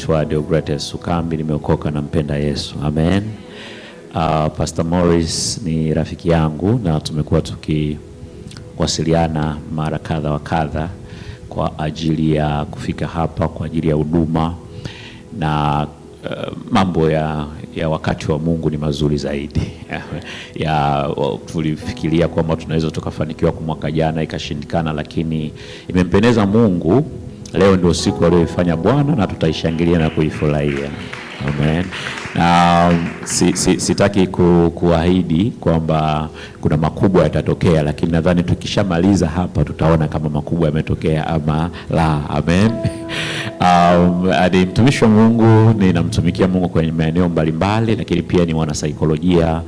naitwa Deogratias Sukambi, nimeokoka na mpenda Yesu. Amen. Pastor Morris ni rafiki yangu na tumekuwa tukiwasiliana mara kadha wa kadha kwa ajili ya kufika hapa kwa ajili ya huduma, na mambo ya wakati wa Mungu ni mazuri zaidi. Tulifikiria kwamba tunaweza tukafanikiwa kwa mwaka jana ikashindikana, lakini imempendeza Mungu. Leo ndio siku aliyoifanya Bwana na tutaishangilia na kuifurahia. Amen. Na sitaki kuahidi kwamba kuna makubwa yatatokea, lakini nadhani tukishamaliza hapa tutaona kama makubwa yametokea ama la. Amen. Ni mtumishi wa Mungu, ninamtumikia Mungu kwenye maeneo mbalimbali, lakini pia ni mwanasaikolojia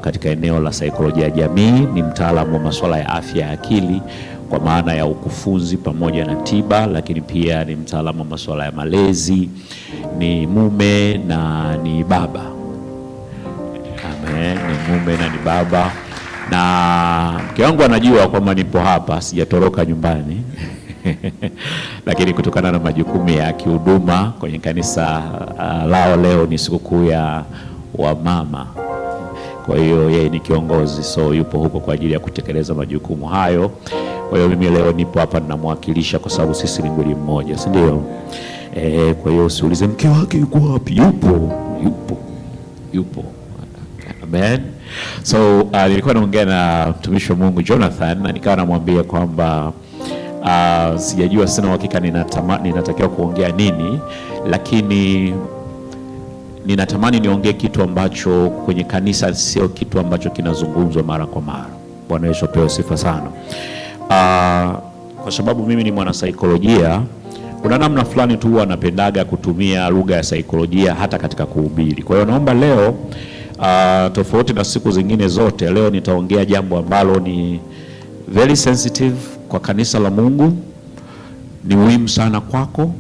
katika eneo la saikolojia ya jamii. Ni mtaalamu wa masuala ya afya ya akili kwa maana ya ukufunzi pamoja na tiba, lakini pia ni mtaalamu wa masuala ya malezi, ni mume na ni baba. Amen. Ni mume na ni baba, na mke wangu anajua kwamba nipo hapa, sijatoroka nyumbani lakini kutokana na majukumu ya kihuduma kwenye kanisa lao, leo ni sikukuu ya wamama, kwa hiyo yeye ni kiongozi, so yupo huko kwa ajili ya kutekeleza majukumu hayo. Kwa hiyo mimi leo nipo hapa ninamwakilisha kwa sababu sisi ni mwili mmoja, si ndio? Kwa hiyo usiulize mke wake yuko wapi, yupo. Amen. So nilikuwa naongea na mtumishi wa Mungu Jonathan na nikawa namwambia kwamba sijajua, sina uhakika ninatakiwa kuongea nini, lakini ninatamani niongee kitu ambacho kwenye kanisa sio kitu ambacho kinazungumzwa mara kwa mara. Bwana Yesu apewe sifa sana. Kwa sababu mimi ni mwanasaikolojia, kuna namna fulani tu huwa napendaga kutumia lugha ya saikolojia hata katika kuhubiri. Kwa hiyo naomba leo, tofauti na siku zingine zote, leo nitaongea jambo ambalo ni very sensitive kwa kanisa la Mungu. Ni muhimu sana kwako,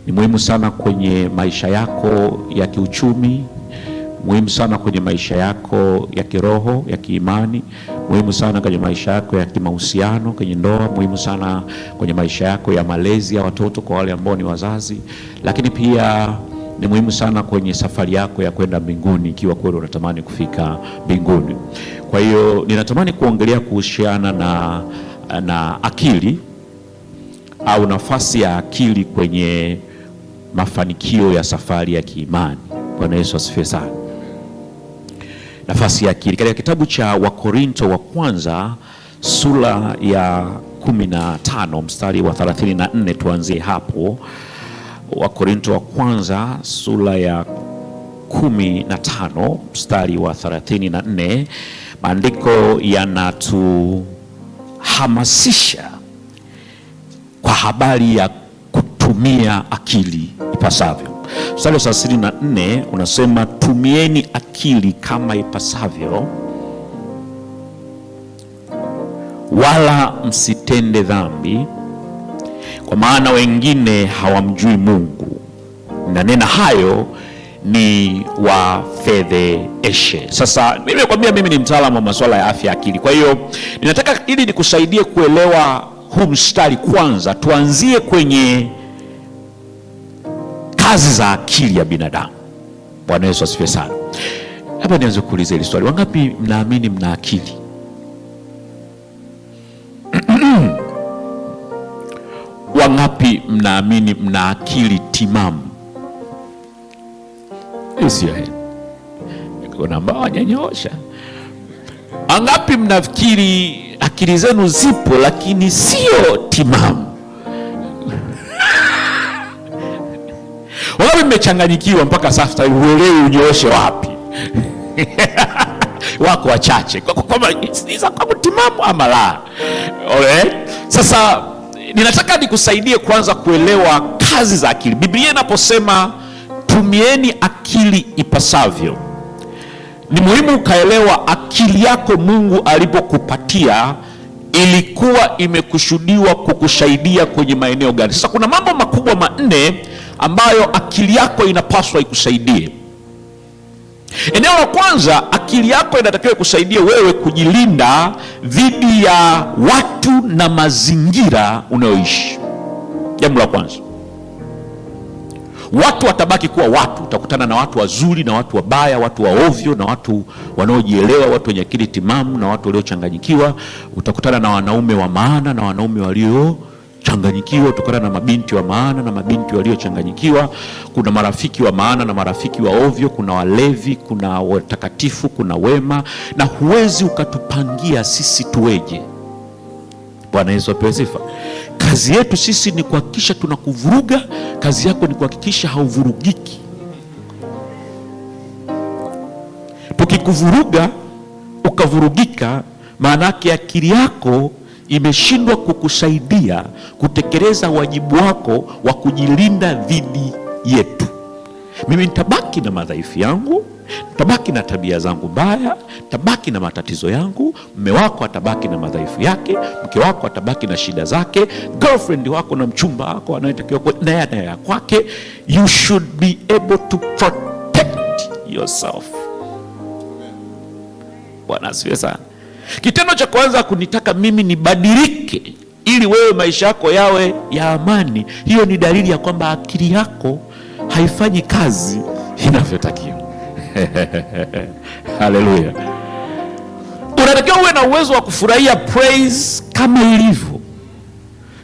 ni muhimu sana kwenye maisha yako ya kiuchumi, muhimu sana kwenye maisha yako ya kiroho, ya kiimani, muhimu sana kwenye maisha yako ya kimahusiano, kwenye ndoa, muhimu sana kwenye maisha yako ya malezi ya watoto kwa wale ambao ni wazazi, lakini pia ni muhimu sana kwenye safari yako ya kwenda mbinguni ikiwa kweli unatamani kufika mbinguni. Kwa hiyo ninatamani kuongelea kuhusiana na akili au nafasi ya akili kwenye mafanikio ya safari ya kiimani. Bwana Yesu asifiwe sana. Nafasi ya akili katika kitabu cha Wakorinto wa kwanza sura ya 15 mstari wa 34, tuanzie hapo. Wakorinto wa kwanza sura ya 15 mstari wa 34, maandiko yanatuhamasisha kwa habari ya kutumia akili ipasavyo. Mstari wa 34 unasema, tumieni akili kama ipasavyo, wala msitende dhambi, kwa maana wengine hawamjui Mungu, na nena hayo ni wafedheshe. Sasa nimekwambia mimi ni mtaalamu wa masuala ya afya ya akili. Kwa hiyo ninataka ili nikusaidie kuelewa huu mstari, kwanza tuanzie kwenye kazi za akili ya binadamu. Bwana Yesu asifiwe sana. Hapa nianze kuuliza hili swali, wangapi mnaamini mna akili? Wangapi mnaamini mna akili timamu? Sio hili. Kuna ambao hajanyosha. Wangapi mnafikiri akili zenu zipo lakini sio timamu? Wangapi mmechanganyikiwa mpaka sasa uelewi unyooshe wapi? Wako wachache. Kwamba za kwa timamu ama la. Alright? Sasa ninataka nikusaidie kwanza kuelewa kazi za akili. Biblia inaposema tumieni akili ipasavyo, ni muhimu ukaelewa akili yako Mungu alipokupatia ilikuwa imekusudiwa kukusaidia kwenye maeneo gani. Sasa kuna mambo makubwa manne ambayo akili yako inapaswa ikusaidie. Eneo la kwanza, akili yako inatakiwa ikusaidie wewe kujilinda dhidi ya watu na mazingira unayoishi. Jambo la kwanza, Watu watabaki kuwa watu. Utakutana na watu wazuri na watu wabaya, watu waovyo na watu wanaojielewa, watu wenye akili timamu na watu waliochanganyikiwa. Utakutana na wanaume wa maana na wanaume waliochanganyikiwa. Utakutana na mabinti wa maana na mabinti waliochanganyikiwa. Kuna marafiki wa maana na marafiki wa ovyo. Kuna walevi, kuna watakatifu, kuna wema, na huwezi ukatupangia sisi tuweje. Bwana Yesu apewe sifa. Kazi yetu sisi ni kuhakikisha tunakuvuruga. Kazi yako ni kuhakikisha hauvurugiki. Tukikuvuruga ukavurugika, maana yake akili yako imeshindwa kukusaidia kutekeleza wajibu wako wa kujilinda dhidi yetu. Mimi nitabaki na madhaifu yangu, nitabaki na tabia zangu mbaya, nitabaki na matatizo yangu. Mume wako atabaki na madhaifu yake, mke wako atabaki na shida zake, girlfriend wako na mchumba wako anayetakiwa naye ana ya kwake. You should be able to protect yourself. Bwana asifiwe sana. Kitendo cha kwanza kunitaka mimi nibadilike ili wewe maisha yako yawe ya amani, hiyo ni dalili ya kwamba akili yako haifanyi kazi inavyotakiwa. Haleluya. Unatakiwa uwe na uwezo wa kufurahia praise kama ilivyo.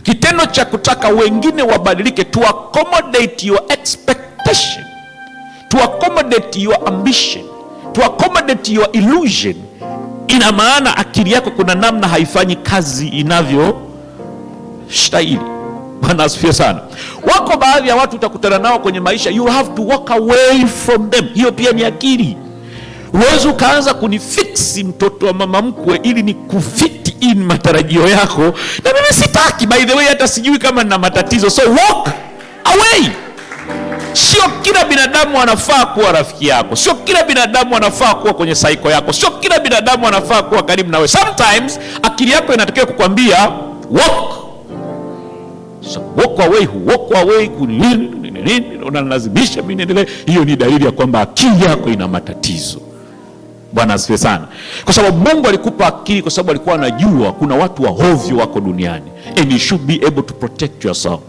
Kitendo cha kutaka wengine wabadilike, to accommodate your expectation, to accommodate your ambition, to accommodate your illusion, ina maana akili yako kuna namna haifanyi kazi inavyostahili. Bwana asifiwe sana. Wako baadhi ya watu utakutana nao kwenye maisha, you have to walk away from them. Hiyo pia ni akili. Uwezo ukaanza kunifiksi mtoto wa mama mkwe ili ni kufiti in matarajio yako, na mimi sitaki, by the way, hata sijui kama nina matatizo, so walk away. Sio kila binadamu anafaa kuwa rafiki yako. Sio kila binadamu anafaa kuwa kwenye saiko yako. Sio kila binadamu anafaa kuwa karibu nawe. Sometimes akili yako inatakiwa kukwambia walk. So walk away, walk away, unalazimisha mimi niendelee. Hiyo ni dalili ya kwamba akili yako ina matatizo. Bwana asifiwe sana. Kwa sababu Mungu alikupa akili kwa sababu alikuwa anajua kuna watu wahovyo wako duniani, and you should be able to protect yourself.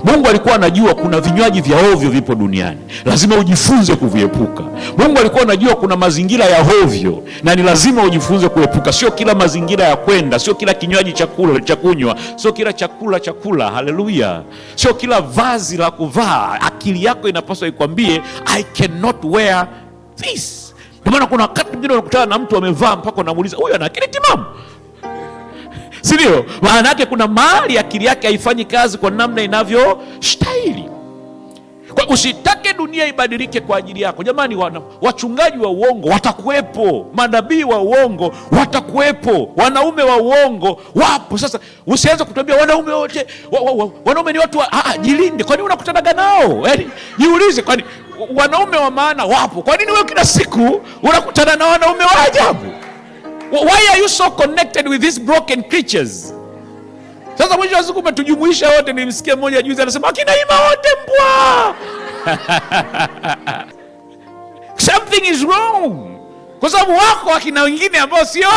Mungu alikuwa anajua kuna vinywaji vya ovyo vipo duniani, lazima ujifunze kuviepuka. Mungu alikuwa anajua kuna mazingira ya ovyo na ni lazima ujifunze kuepuka. Sio kila mazingira ya kwenda, sio kila kinywaji cha kunywa, sio kila chakula. Haleluya. Sio kila vazi la kuvaa. Akili yako inapaswa ikwambie I cannot wear this. Kwa maana kuna wakati mwingine unakutana na mtu amevaa mpaka unamuuliza huyu ana akili timamu? Si ndio? Maana yake kuna mahali akili yake haifanyi kazi kwa namna inavyostahili. Kwa usitake dunia ibadilike kwa ajili yako. Jamani, wachungaji wa uongo watakuwepo, manabii wa uongo watakuwepo, wanaume wa uongo wapo. Sasa usianze kutuambia wanaume wote wanaume ni watu jilinde. Kwani unakutanaga nao? Yaani jiulize, kwani wanaume wa maana wapo? Kwa nini wewe kila siku unakutana na wanaume wa ajabu? Why are you so connected with these broken creatures? Sasa mwisho wa siku umetujumuisha wote. Nilimsikia mmoja juzi anasema akina Ima wote mbwa. Something is wrong. Kwa sababu wako akina wengine ambao sio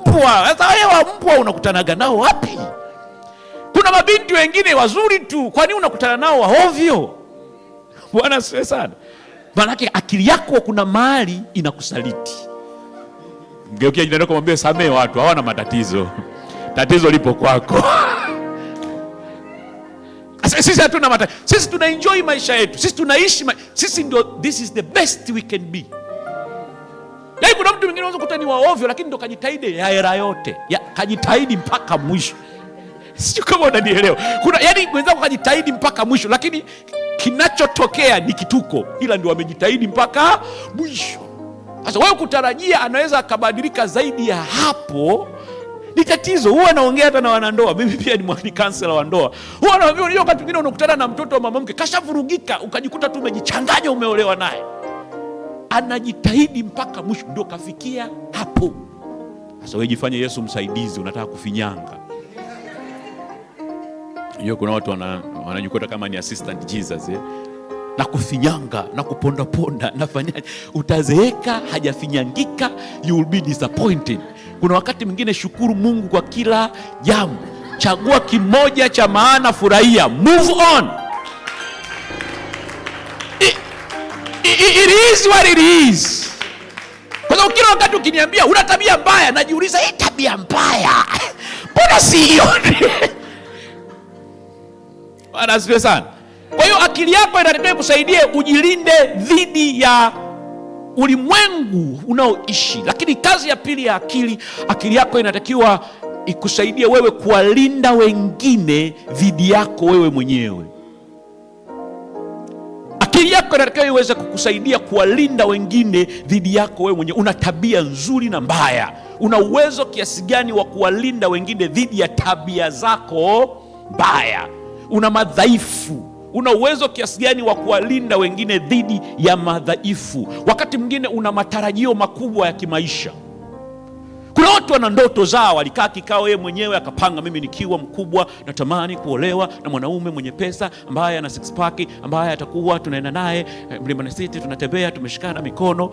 mbwa. Sasa wewe wa mbwa unakutanaga nao wapi? Kuna mabinti wengine wazuri tu, kwa nini unakutana nao wahovyo? Bwana asifiwe sana. Maana akili yako kuna mahali inakusaliti. Mgeukia jirani yako mwambie samee watu hawana matatizo. Tatizo lipo kwako. Sisi hatuna matatizo. Sisi tuna enjoy maisha yetu. Sisi tunaishi sisi ndio, this is the best we can be. Yaani kuna mtu mwingine anaweza kukuta ni waovyo lakini ndo kajitahidi ya era yote. Kajitahidi mpaka mwisho. Sio kama unanielewa. Kuna yani wenzako kajitahidi mpaka mwisho lakini kinachotokea ni kituko, ila ndio wamejitahidi mpaka mwisho. Sasa wewe kutarajia anaweza akabadilika zaidi ya hapo ni tatizo. Huwa naongea hata na wanandoa. Mimi pia ni counselor wa ndoa. Huwa naambia unajua wakati mwingine unakutana na mtoto wa mama mke kashavurugika, ukajikuta tu umejichanganya umeolewa naye. Anajitahidi mpaka mwisho ndio kafikia hapo. Sasa wewe jifanye Yesu msaidizi, unataka kufinyanga. Hiyo kuna watu wanajikuta kama ni assistant Jesus na kufinyanga na kuponda ponda nafanyaje? Utazeeka hajafinyangika, you will be disappointed. Kuna wakati mwingine shukuru Mungu kwa kila jambo. Chagua kimoja cha maana, furahia, move on. is what it is. Kwa sababu kila wakati ukiniambia una tabia mbaya, najiuliza hii tabia mbaya mbona siioni? Bwana asifiwe sana. Kwa hiyo akili yako inatakiwa kusaidia ujilinde dhidi ya ulimwengu unaoishi. Lakini kazi ya pili ya akili yako inatakiwa ikusaidie wewe kuwalinda wengine dhidi yako wewe mwenyewe. Akili yako inatakiwa iweze kukusaidia kuwalinda wengine dhidi yako wewe mwenyewe. Una tabia nzuri na mbaya. Una uwezo kiasi gani wa kuwalinda wengine dhidi ya tabia zako mbaya? Una madhaifu. Una uwezo kiasi gani wa kuwalinda wengine dhidi ya madhaifu? Wakati mwingine una matarajio makubwa ya kimaisha. Kuna watu wana ndoto zao, alikaa kikao yeye mwenyewe akapanga, mimi nikiwa mkubwa natamani kuolewa na mwanaume mwenye pesa ambaye ana six pack, ambaye atakuwa tunaenda naye Mlimani City, tunatembea tumeshikana mikono.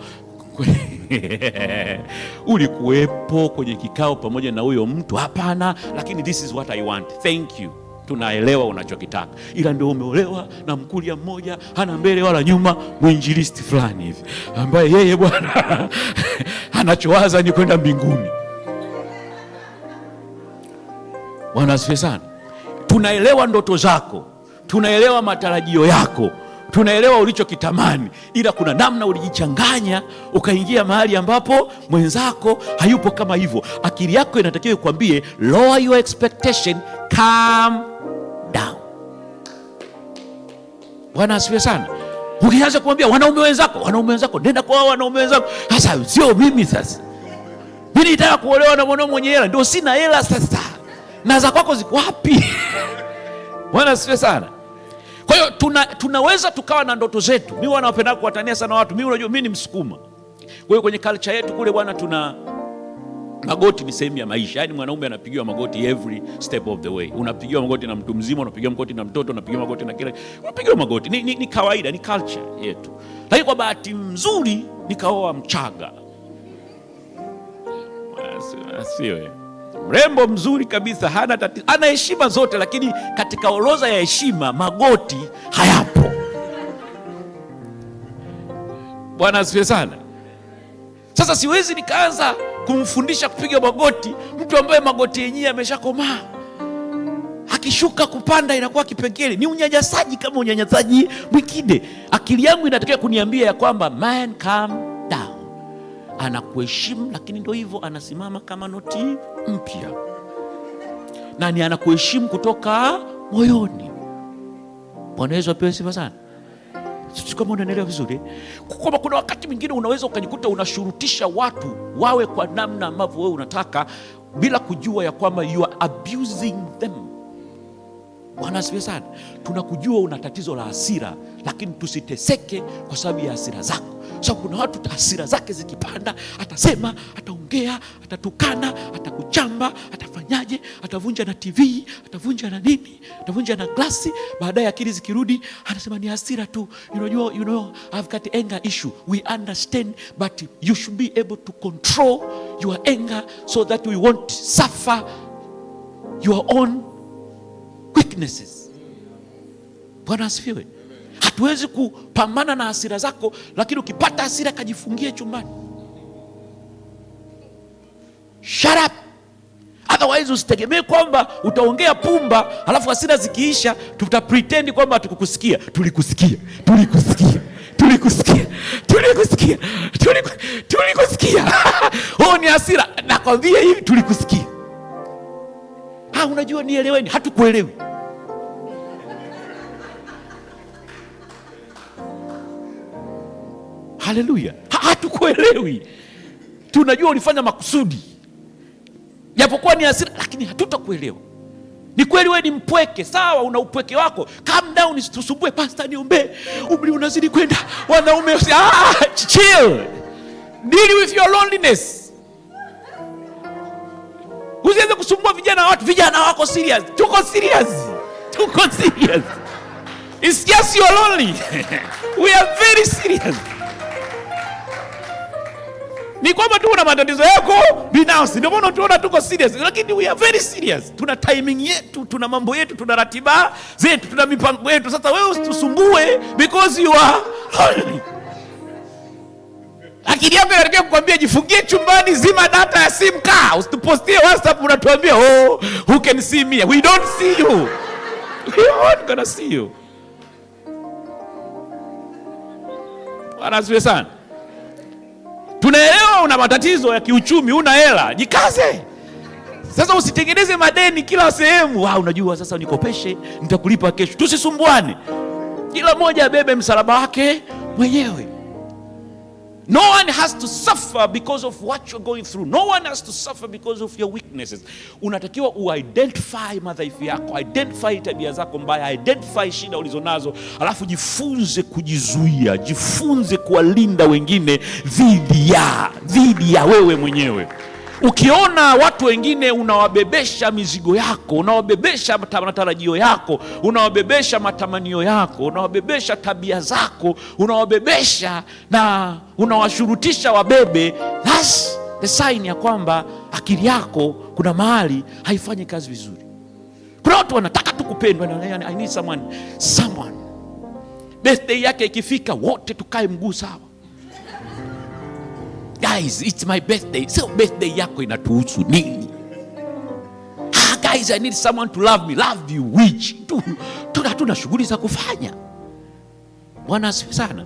Ulikuwepo kwenye kikao pamoja na huyo mtu? Hapana, lakini this is what I want. Thank you. Tunaelewa unachokitaka. Ila ndio umeolewa na mkulia mmoja, hana mbele wala nyuma, mwinjilisti fulani hivi ambaye yeye bwana anachowaza ni kwenda mbinguni. Bwana asifiwe sana. Tunaelewa ndoto zako, tunaelewa matarajio yako, tunaelewa ulichokitamani, ila kuna namna ulijichanganya ukaingia mahali ambapo mwenzako hayupo kama hivyo. Akili yako inatakiwa ikwambie lower your expectation, calm down. Bwana asifiwe sana. Ukianza kumwambia wanaume wenzako, nenda kwa wanaume wenzako. Sasa sio mimi sasa. Mimi nataka kuolewa na mwanaume mwenye hela, ndio sina hela sasa. Na za kwako ziko wapi? Bwana asifiwe sana. Kwa hiyo tunaweza tukawa na ndoto zetu. Mimi wanapenda kuwatania sana watu. Mimi unajua mimi ni Msukuma. Kwa hiyo kwenye culture yetu kule bwana, tuna magoti ni sehemu ya maisha. Yaani mwanaume anapigiwa magoti every step of the way. Unapigiwa magoti na mtu mzima, unapigiwa magoti na mtoto, unapigiwa magoti na kila. Unapigiwa magoti. Ni kawaida, ni culture yetu. Lakini kwa bahati nzuri nikaoa Mchaga. Asiwe mrembo mzuri kabisa, hana tatizo, ana heshima zote, lakini katika orodha ya heshima magoti hayapo. Bwana asifiwe sana. Sasa siwezi nikaanza kumfundisha kupiga magoti mtu ambaye magoti yenyewe yameshakomaa. Akishuka kupanda inakuwa kipengele. Ni unyanyasaji kama unyanyasaji mwingine. Akili yangu inatakiwa kuniambia ya kwamba man, calm down. Anakuheshimu, lakini ndio hivyo, anasimama kama noti mpya. Na ni anakuheshimu kutoka moyoni. Bwana Yesu apewe sifa sana. Sisi kama unaelewa vizuri, kwa kuna wakati mwingine unaweza ukajikuta unashurutisha watu wawe kwa namna ambavyo wewe unataka bila kujua ya kwamba you are abusing them. Bwana asifiwe sana. Tunakujua una tatizo la hasira, lakini tusiteseke kwa sababu ya hasira zako. Sababu kuna watu hasira zake zikipanda, atasema, ataongea, atatukana, atakuchamba, atafanyaje, atavunja na TV, atavunja na nini, atavunja na glasi. Baadaye akili zikirudi, anasema ni hasira tu. You know, I've got anger issue. We understand, but you should be able to control your anger so that we won't suffer your own weaknesses. Bwana asifiwe. Hatuwezi kupambana na hasira zako, lakini ukipata hasira kajifungie chumbani. Shut up. Otherwise usitegemee kwamba utaongea pumba, alafu hasira zikiisha tuta pretend kwamba hatukukusikia. Tulikusikia. Oh, ni hasira. Nakwambia hivi, tulikusikia. Unajua nieleweni, hatukuelewi. Haleluya. Hatukuelewi. Tunajua ulifanya makusudi. Japokuwa ni hasira, lakini hatutakuelewa. Ni kweli wewe ni mpweke, sawa, una upweke wako. Calm down, usitusumbue, pastor niombe. Umri unazidi kwenda. Wanaume chill. Deal with your loneliness. Usianze kusumbua vijana watu. Vijana wako serious. Tuko serious. It's just you're lonely. We are very serious. Ni kwamba tu una matatizo yako binafsi, ndio maana tunaona tuko serious, lakini we are very serious. Tuna timing yetu, tuna mambo yetu, tuna ratiba zetu, tuna mipango yetu. Sasa wewe usitusumbue because you are lonely. Akili yako inataka kukwambia jifungie chumbani, zima data ya simu, kaa usitupostie WhatsApp, unatuambia who can see me? We don't see you. We aren't gonna see you. Wanasiwe sana. Tunaelewa una matatizo ya kiuchumi, una hela, jikaze. Sasa usitengeneze madeni kila sehemu. Unajua sasa nikopeshe, nitakulipa kesho. Tusisumbuane. Kila mmoja abebe msalaba wake mwenyewe. No one has to suffer because of what you're going through. No one has to suffer because of your weaknesses. Unatakiwa uidentify madhaifu yako, identify tabia zako mbaya, identify shida ulizonazo, alafu jifunze kujizuia, jifunze kuwalinda wengine dhidi ya wewe mwenyewe. Ukiona watu wengine unawabebesha mizigo yako, unawabebesha matarajio yako, unawabebesha matamanio yako, unawabebesha tabia zako, unawabebesha na unawashurutisha wabebe, that's the sign ya kwamba akili yako kuna mahali haifanyi kazi vizuri. Kuna watu wanataka tu kupendwa, na I need someone. Birthday yake ikifika wote tukae mguu sawa. Guys, it's my birthday. So birthday yako inatuhusu nini? Guys, I need someone to love me. Love you which? Tuna shughuli za kufanya. Bwana asifiwe sana.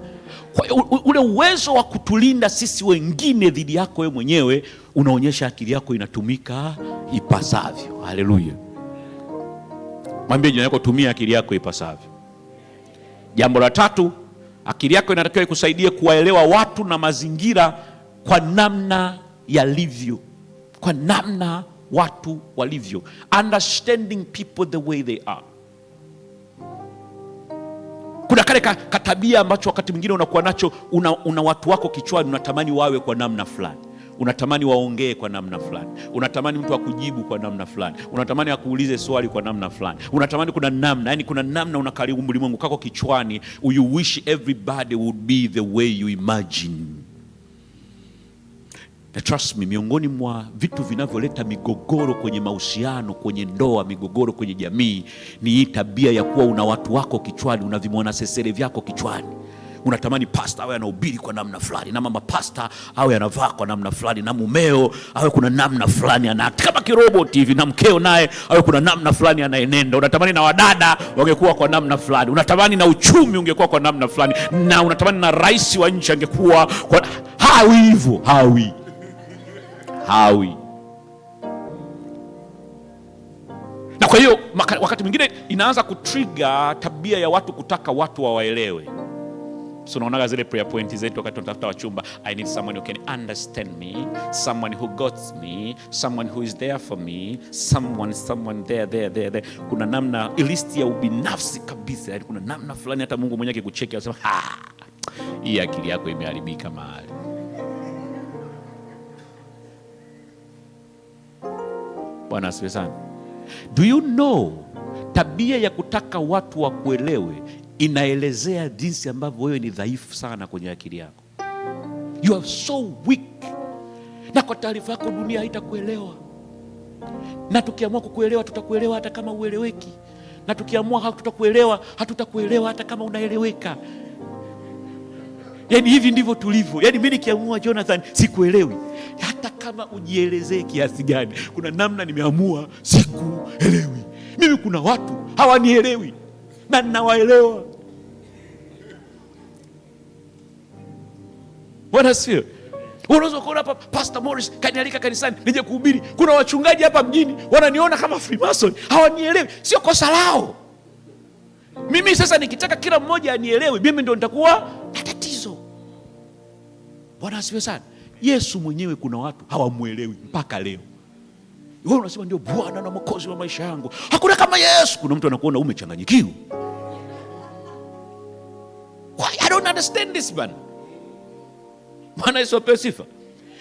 Ule uwezo wa kutulinda sisi wengine dhidi yako wewe mwenyewe unaonyesha akili yako inatumika ipasavyo. Haleluya. Mwambie jirani yako, tumia akili yako ipasavyo. Jambo la tatu, akili yako inatakiwa ikusaidie kuwaelewa watu na mazingira kwa namna yalivyo, kwa namna watu walivyo. Understanding people the way they are. Kuna kale katabia ambacho wakati mwingine unakuwa nacho, una watu wako kichwani, unatamani wawe kwa namna fulani, unatamani waongee kwa namna fulani, unatamani mtu akujibu kwa namna fulani, unatamani akuulize swali kwa namna fulani, unatamani kuna namna unakali ulimwengu kako kichwani, you wish everybody would be the way you imagine. Na trust me, miongoni mwa vitu vinavyoleta migogoro kwenye mahusiano, kwenye ndoa, migogoro kwenye jamii, ni hii tabia ya kuwa una watu wako kichwani, una vimwana sesere vyako kichwani. Unatamani pasta awe anahubiri kwa namna fulani, na mama pasta awe anavaa kwa namna fulani, na mumeo awe kuna namna fulani anaakti kama kiroboti hivi, na mkeo naye awe kuna namna fulani anaenenda. Unatamani na wadada wangekuwa kwa namna fulani, unatamani na uchumi ungekuwa kwa namna fulani, na unatamani na rais wa nchi angekuwa kwa hawi. Na kwa hiyo wakati mwingine inaanza kutrigger tabia ya watu kutaka watu wawaelewe. So unaonaga zile prayer points zetu wakati tunatafuta wachumba, I need someone who can understand me, someone who got me, someone who is there for me, someone there. Kuna namna listi ya ubinafsi kabisa, kuna namna fulani hata Mungu mwenyewe akikucheki anasema hii akili yako imeharibika mahali. Bwana asifiwe sana. Do you know, tabia ya kutaka watu wakuelewe inaelezea jinsi ambavyo wewe ni dhaifu sana kwenye akili yako. You are so weak. Na kwa taarifa yako, dunia haitakuelewa. Na tukiamua kukuelewa, tutakuelewa hata kama ueleweki. Na tukiamua hatutakuelewa hata kama unaeleweka. Yaani hivi ndivyo tulivyo. Yaani mimi nikiamua Jonathan sikuelewi, hata kama ujielezee kiasi gani, kuna namna nimeamua sikuelewi. Mimi kuna watu hawanielewi na ninawaelewa. Bwana sio. Unaweza kuona hapa Pastor Morris kanialika kanisani nije kuhubiri. Kuna wachungaji hapa mjini wananiona kama Freemason, hawanielewi. Sio kosa lao. Mimi sasa nikitaka kila mmoja anielewe, mimi ndio nitakuwa na tatizo. Bwana asifiwe sana. Yesu mwenyewe kuna watu hawamuelewi mpaka leo. Wewe unasema ndio Bwana na Mwokozi wa maisha yangu, hakuna kama Yesu. Kuna mtu anakuona umechanganyikiwa. Why? I don't understand this man. Bwana Yesu apewe sifa.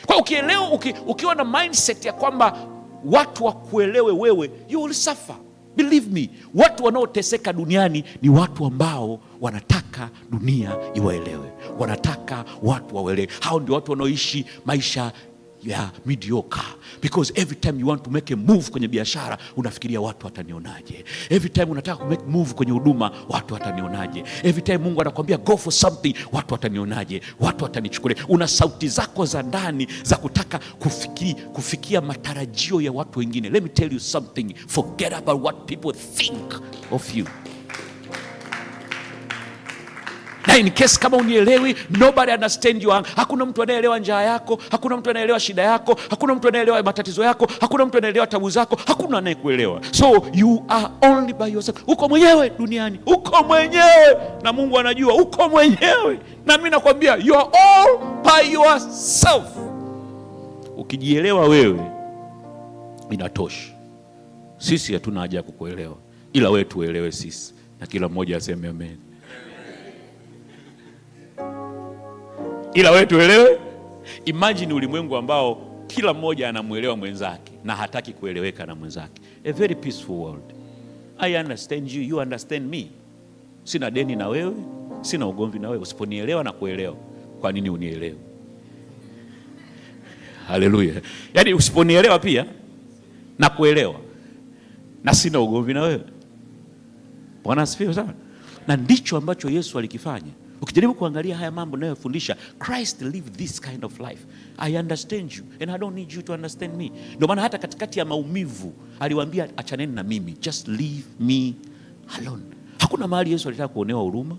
Kwa ukielewa, ukiwa na mindset ya kwamba watu wakuelewe wewe, you will suffer. Believe me, watu wanaoteseka duniani ni watu ambao wanataka dunia iwaelewe, wanataka watu waelewe. Hao ndio watu wanaoishi maisha you are mediocre. Because every time you want to make a move kwenye biashara, unafikiria watu watanionaje. Every time unataka ku make move kwenye huduma, watu watanionaje. Every time Mungu anakuambia go for something, watu watanionaje, watu watanichukulia. Una sauti zako za ndani za kutaka kufikia matarajio ya watu wengine. Let me tell you something, forget about what people think of you. Na in case kama unielewi, nobody understand you. Hakuna mtu anayeelewa njaa yako, hakuna mtu anayeelewa shida yako, hakuna mtu anayeelewa matatizo yako, hakuna mtu anayeelewa tabu zako, hakuna anayekuelewa. So you are only by yourself. Uko mwenyewe duniani, uko mwenyewe, na Mungu anajua uko mwenyewe. Na mimi nakwambia you are all by yourself. Ukijielewa wewe inatosha. Sisi hatuna haja ya kukuelewa, ila wewe tuelewe sisi, na kila mmoja aseme amen. Ila wewe tuelewe. Imagine ulimwengu ambao kila mmoja anamuelewa mwenzake na hataki kueleweka na mwenzake. A very peaceful world. I understand you, you understand me. Sina deni na wewe, sina ugomvi na wewe. Usiponielewa na kuelewa, kwa nini unielewe? Haleluya. Yaani usiponielewa pia na kuelewa, na sina ugomvi na wewe. Bwana asifiwe sana. Na ndicho ambacho Yesu alikifanya. Ukijaribu kuangalia haya mambo ninayofundisha, Christ lived this kind of life. I understand you and I don't need you to understand me. Ndio maana hata katikati ya maumivu aliwaambia achaneni na mimi, just leave me alone. Hakuna mahali Yesu alitaka kuonewa huruma.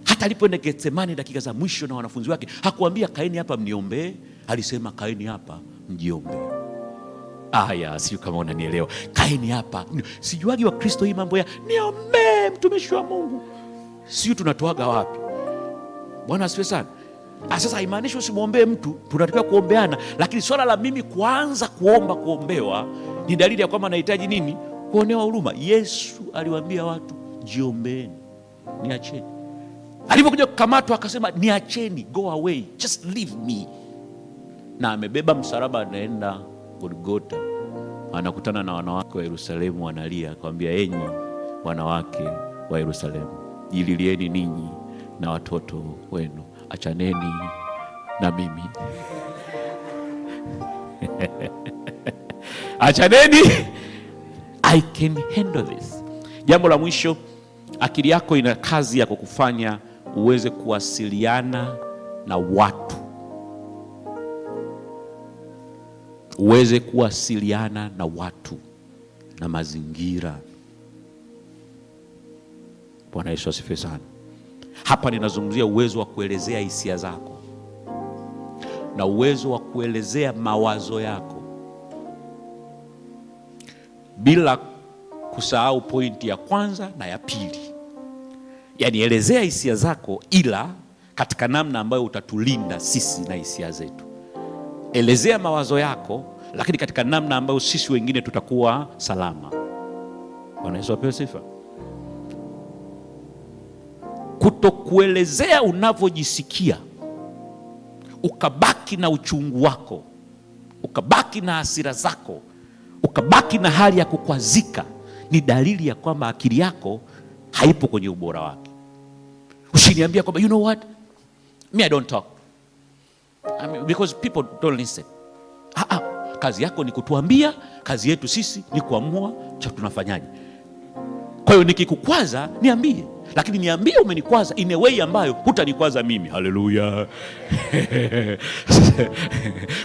Hata alipoenda Getsemani dakika za mwisho na wanafunzi wake, hakuambia kaeni hapa mniombee, alisema kaeni hapa mjiombee. Aya, sio kama unanielewa. Kaeni hapa. Sijuagi wa Kristo hii mambo ya niombee mtumishi wa Mungu. Sio tunatoaga wapi? Bwana asifiwe sana. Sasa haimaanishi usimwombee mtu, tunatakiwa kuombeana, lakini swala la mimi kuanza kuombewa ni dalili ya kwamba nahitaji nini? Kuonewa huruma. Yesu aliwaambia watu jiombeeni, niacheni. Alipokuja kukamatwa akasema niacheni, go away, just leave me. Na amebeba msalaba anaenda Golgotha. Anakutana na wanawake wa Yerusalemu wanalia, akamwambia enyi wanawake wa Yerusalemu, jililieni ninyi na watoto wenu, achaneni na mimi. Achaneni, I can handle this. Jambo la mwisho, akili yako ina kazi ya kukufanya uweze kuwasiliana na watu. Uweze kuwasiliana na watu na mazingira. Bwana Yesu asifiwe sana. Hapa ninazungumzia uwezo wa kuelezea hisia zako na uwezo wa kuelezea mawazo yako, bila kusahau pointi ya kwanza na ya pili. Yaani elezea hisia zako, ila katika namna ambayo utatulinda sisi na hisia zetu. Elezea mawazo yako, lakini katika namna ambayo sisi wengine tutakuwa salama. Bwana Yesu apewe sifa. Kutokuelezea unavyojisikia, ukabaki na uchungu wako, ukabaki na hasira zako, ukabaki na hali ya kukwazika, ni dalili ya kwamba akili yako haipo kwenye ubora wake. Usiniambia kwamba you know what, me I don't talk, because people don't listen. Kazi yako ni kutuambia, kazi yetu sisi ni kuamua cha tunafanyaje. Kwa hiyo nikikukwaza niambie, lakini niambie umenikwaza in a way ambayo hutanikwaza mimi. Haleluya.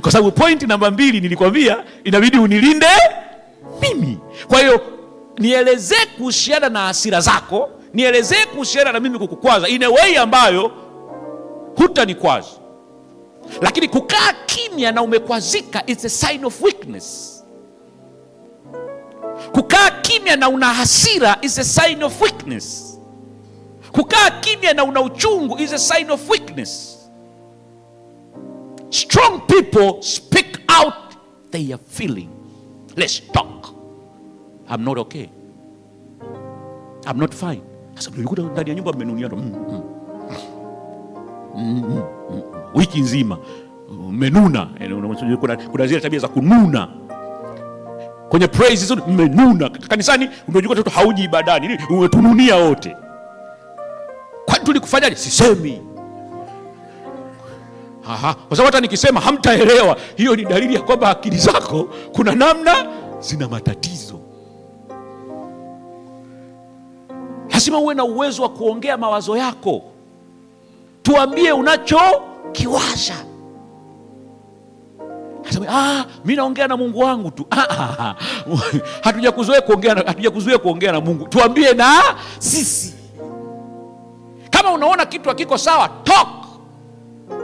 Kwa sababu point namba 2 nilikwambia inabidi unilinde mimi. Kwa hiyo nielezee kuhusiana na hasira zako, nielezee kuhusiana na mimi kukukwaza in a way ambayo hutanikwaza. Lakini kukaa kimya na umekwazika, it's a sign of weakness. Kukaa kimya na una hasira is a sign of weakness. Kukaa kimya na una uchungu is a sign of weakness. Strong people speak out their feeling. Let's talk. I'm not okay. I'm not fine. Sasa ulikuta ndani ya nyumba mmenuniana wiki nzima mmenuna. Kuna zile tabia za kununa kwenye praise zote, mmenuna kanisani. Unajua mtoto hauji ibadani, umetununia wote. Kwa nini tulikufanyaje? Sisemi. Kwa sababu hata nikisema hamtaelewa, hiyo ni dalili ya kwamba akili zako kuna namna zina matatizo. Lazima uwe na uwezo wa kuongea mawazo yako. Tuambie unachokiwaza. Mimi naongea na Mungu wangu tu. Hatujakuzoea kuongea na Mungu. Tuambie na sisi. Kama unaona kitu hakiko sawa, talk.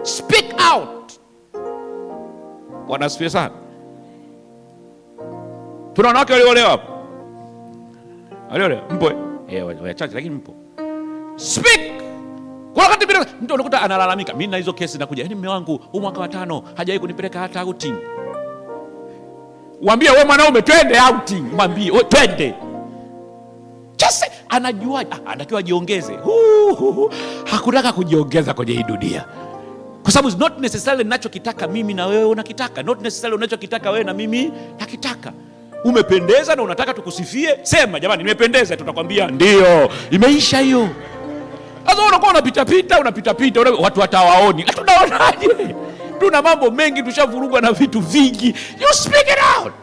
Speak out. Bwana asifiwe sana. Tuna wanawake waliolewa hapo. Waliolewa, mpo? Wachache lakini mpo. Speak. Kwa wakati bila mtu unakuta analalamika, mimi na hizo kesi nakuja. Mume wangu huu mwaka wa 5 hajawahi kunipeleka hata outing. Mwambie wewe mwanaume twende outing. Mwambie wewe twende. Just anajua anatakiwa ajiongeze. Hakutaka kujiongeza kwenye hii dunia. Kwa sababu not necessarily ninachokitaka mimi na wewe unakitaka. Not necessarily unachokitaka wewe na mimi nakitaka. Umependeza na unataka tukusifie, sema jamani nimependeza, tutakwambia ndio. Imeisha hiyo. Sasa unakuwa unapita, watu hatawaoni. Tunaonaje? Tuna mambo mengi, tushavurugwa na vitu vingi. You speak it out.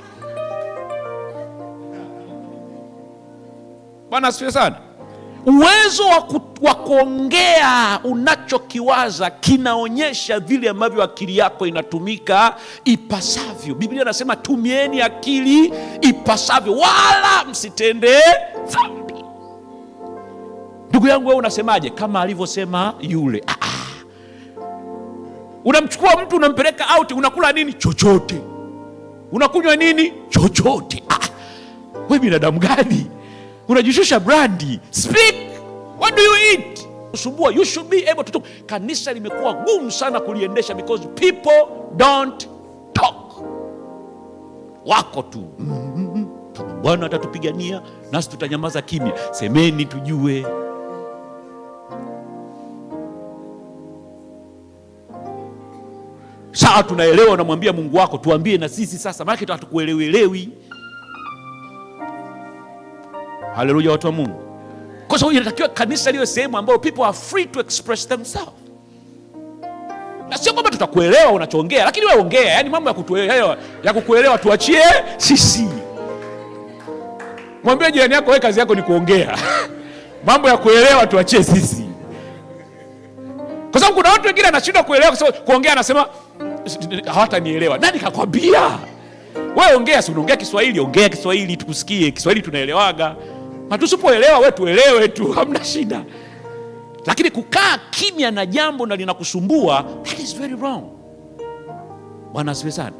Bwana asifiwe sana. Uwezo wa kuongea unachokiwaza kinaonyesha vile ambavyo akili yako inatumika ipasavyo. Biblia inasema tumieni akili ipasavyo wala msitende dhambi. Ndugu yangu, wewe unasemaje kama alivyosema yule? Unamchukua mtu unampeleka out, unakula nini? Chochote. Unakunywa nini? Chochote. Wewe binadamu gani? Unajishusha brandi. Speak. What do you eat? Usumbua. You should be able to talk. Kanisa limekuwa gumu sana kuliendesha because people don't talk. Wako tu. Bwana atatupigania nasi tutanyamaza kimya. Semeni tujue. Sawa, tunaelewa, unamwambia Mungu wako tuambie na sisi sasa, maana hatukuelewi. Haleluya watu wa Mungu. Kwa sababu inatakiwa kanisa liwe sehemu ambayo people are free to express themselves. Na sio kwamba tutakuelewa unachoongea, lakini wewe ongea. Yaani mambo ya kukuelewa tuachie sisi. Mwambie jirani yako wewe kazi yako ni kuongea. Mambo ya kuelewa tuachie sisi. Kwa sababu kuna watu wengine anashindwa kuelewa kwa sababu kuongea anasema hawatanielewa. Nani kakwambia? Wewe ongea, si unaongea Kiswahili, ongea Kiswahili tukusikie. Kiswahili tunaelewaga. Na tusipoelewa wewe tuelewe tu, hamna shida. Lakini kukaa kimya na jambo na linakusumbua, that is very wrong. Bwana asifiwe sana.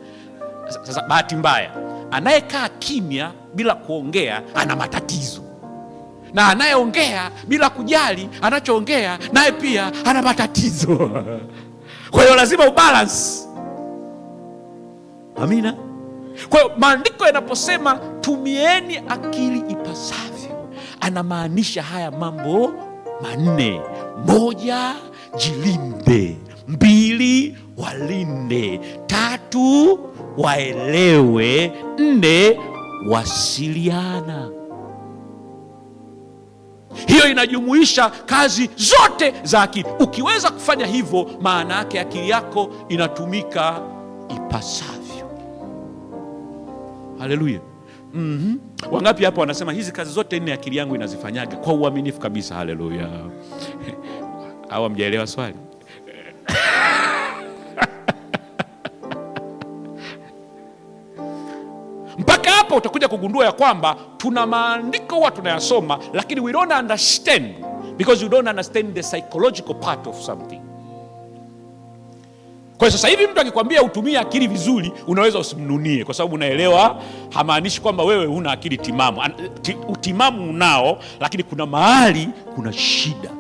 Sasa bahati mbaya, anayekaa kimya bila kuongea ana matatizo. Na anayeongea bila kujali anachoongea naye pia ana matatizo. Kwa hiyo lazima ubalance. Amina. Kwa hiyo maandiko yanaposema tumieni akili ipasavyo, anamaanisha haya mambo 4. 1, jilinde. 2, walinde. 3, waelewe. 4, wasiliana. Hiyo inajumuisha kazi zote za akili. Ukiweza kufanya hivyo, maana yake akili yako inatumika ipasavyo. Haleluya. Wangapi hapa wanasema hizi kazi zote 4 akili yangu inazifanyaga kwa uaminifu kabisa? Haleluya. Au hamjaelewa swali? Mpaka hapa utakuja kugundua ya kwamba tuna maandiko huwa tunayasoma, lakini we don't understand because you don't understand the psychological part of something. Kwa sasa hivi mtu akikwambia utumie akili vizuri, unaweza usimnunie kwa sababu unaelewa hamaanishi kwamba wewe huna akili timamu. Utimamu unao, lakini kuna mahali kuna shida.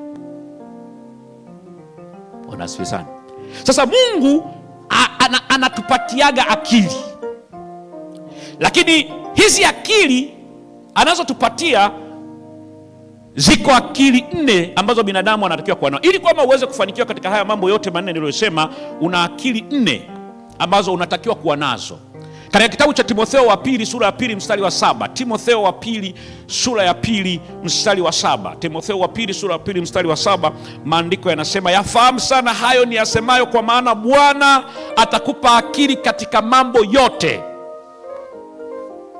Bwana asifiwe sana. Sasa Mungu anatupatiaga akili. Lakini hizi akili anazotupatia ziko akili 4 ambazo binadamu anatakiwa kuwa nazo. Ili kwamba uweze kufanikiwa katika haya mambo yote 4 niliyosema, una akili 4 ambazo unatakiwa kuwa nazo. Katika kitabu cha Timotheo wa pili sura ya pili mstari wa 7. Timotheo wa pili sura ya pili mstari wa 7. Timotheo wa pili sura ya pili mstari wa 7, maandiko yanasema, yafahamu sana hayo ni yasemayo, kwa maana Bwana atakupa akili katika mambo yote.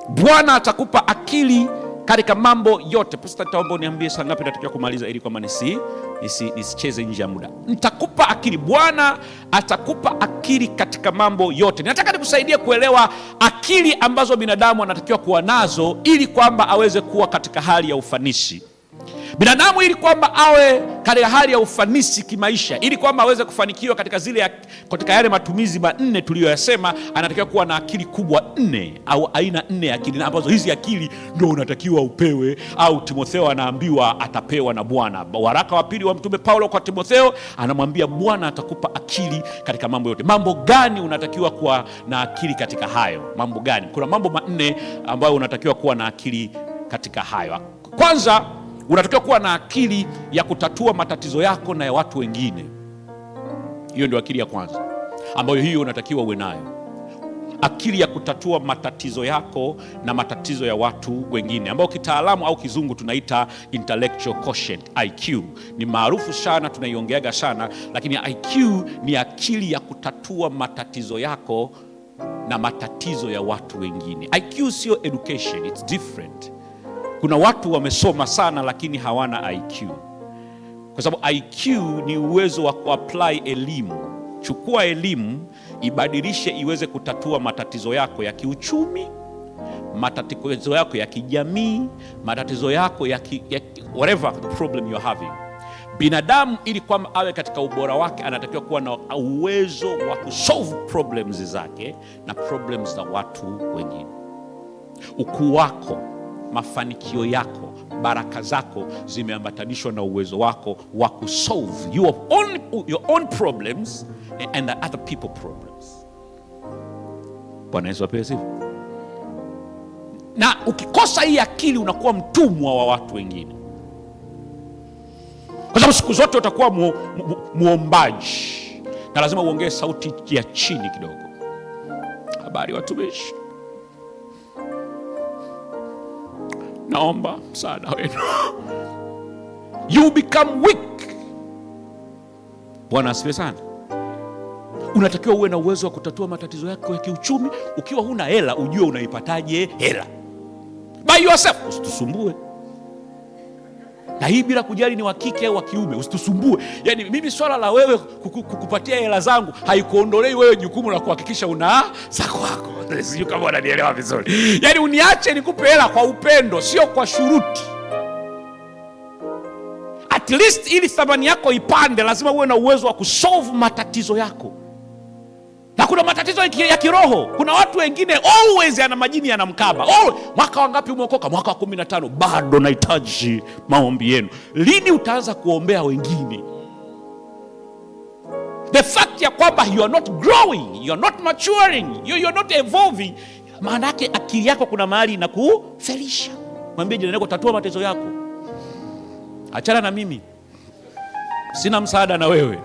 Bwana atakupa akili katika mambo yote. Pastor, nitaomba uniambie saa ngapi natakiwa kumaliza ili kwamba nisicheze nje ya muda. Nitakupa akili. Bwana atakupa akili katika mambo yote. Nataka nikusaidie kuelewa akili ambazo binadamu anatakiwa kuwa nazo ili kwamba aweze kuwa katika hali ya ufanisi. Binadamu ili kwamba awe katika hali ya ufanisi kimaisha, ili kwamba aweze kufanikiwa katika yale matumizi manne tuliyoyasema, anatakiwa kuwa na akili kubwa 4 au aina 4 ya akili, ambazo hizi akili ndio unatakiwa upewe, au Timotheo anaambiwa atapewa na Bwana. Waraka wa pili wa Mtume Paulo kwa Timotheo anamwambia Bwana atakupa akili katika mambo yote. Mambo gani unatakiwa kuwa na akili katika hayo? Mambo gani? Kuna mambo manne ambayo unatakiwa kuwa na akili katika hayo. Kwanza, unatakiwa kuwa na akili ya kutatua matatizo yako na ya watu wengine. Hiyo ndio akili ya kwanza ambayo hiyo unatakiwa uwe nayo. Akili ya kutatua matatizo yako na matatizo ya watu wengine, ambayo kitaalamu au kizungu tunaita intellectual quotient, IQ. Ni maarufu sana, tunaiongeaga sana, lakini IQ ni akili ya kutatua matatizo yako na matatizo ya watu wengine. IQ sio education, it's different. Kuna watu wamesoma sana lakini hawana IQ, kwa sababu IQ ni uwezo wa kuapply elimu. Chukua elimu, ibadilishe iweze kutatua matatizo yako ya kiuchumi, matatizo yako ya kijamii, matatizo yako ya whatever the problem you're having. Binadamu ili kwamba awe katika ubora wake anatakiwa kuwa na uwezo wa kusolve problems zake na problems za watu wengine. Ukuu wako, mafanikio yako, baraka zako zimeambatanishwa na uwezo wako wa kusolve your own problems and the other people problems. Bwana Yesu apewe sifa. Na ukikosa hii akili unakuwa mtumwa wa watu wengine, kwa sababu siku zote utakuwa muombaji na lazima uongee sauti ya chini kidogo. Habari watumishi, naomba msaada wenu. You become weak. Bwana asifiwe sana. Unatakiwa uwe na uwezo wa kutatua matatizo yako ya kiuchumi. Ukiwa huna hela, ujue unaipataje hela. By yourself, usitusumbue. Na hii bila kujali ni wa kike au wa kiume, usitusumbue. Yaani mimi swala la wewe kukupatia hela zangu haikuondolei wewe jukumu la kuhakikisha una za kwako. Sio kama unanielewa vizuri. Yaani uniache nikupe hela kwa upendo, sio kwa shuruti. At least ili thamani yako ipande, lazima uwe na uwezo wa kusolve matatizo yako. Na kuna matatizo ya kiroho. Kuna watu wengine always ana majini yanamkaba. Mwaka wangapi umeokoka? Mwaka wa 15. Bado nahitaji maombi yenu. Lini utaanza kuombea wengine? The fact ya kwamba you are not growing, you are not maturing, you are not evolving, maana yake akili yako kuna mahali inakufelisha. Mwambie jirani yako, tatua matatizo yako. Achana na mimi, sina msaada na wewe.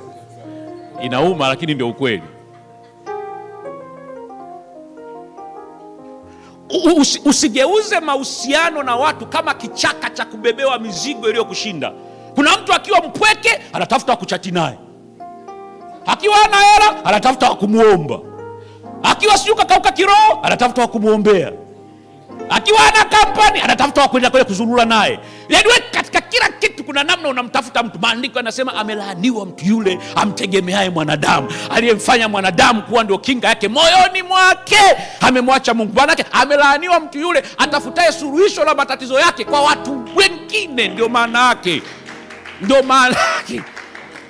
Inauma lakini ndio ukweli. Usigeuze mahusiano na watu kama kichaka cha kubebewa mizigo iliyokushinda. Kuna mtu akiwa mpweke anatafuta kuchati naye, akiwa hana hela anatafuta wa kumuomba, akiwa sijuka kauka kiroho anatafuta wa kumuombea, akiwa hana kampani anatafuta wa kwenda kuzurura naye. Yaani katika kila kitu kuna namna unamtafuta mtu. Maandiko yanasema amelaaniwa mtu yule amtegemeaye mwanadamu, aliyemfanya mwanadamu kuwa ndio kinga yake moyoni mwake, amemwacha Mungu. Bwana yake amelaaniwa mtu yule atafutaye suluhisho la matatizo yake kwa watu wengine. Ndio maana yake.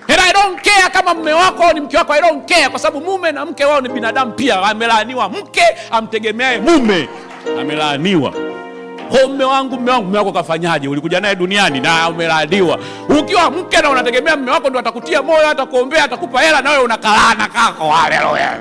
And I don't care kama mume wako ni mke wako, I don't care, kwa sababu mume na mke wao ni binadamu pia. Amelaaniwa mke amtegemeaye mume, amelaaniwa. Mume wangu, mume wako kafanyaje? Ulikuja naye duniani na umelaaniwa. Ukiwa mke na unategemea mume wako ndio atakutia moyo, atakuombea, atakupa hela, na wewe unakalana kako. Haleluya.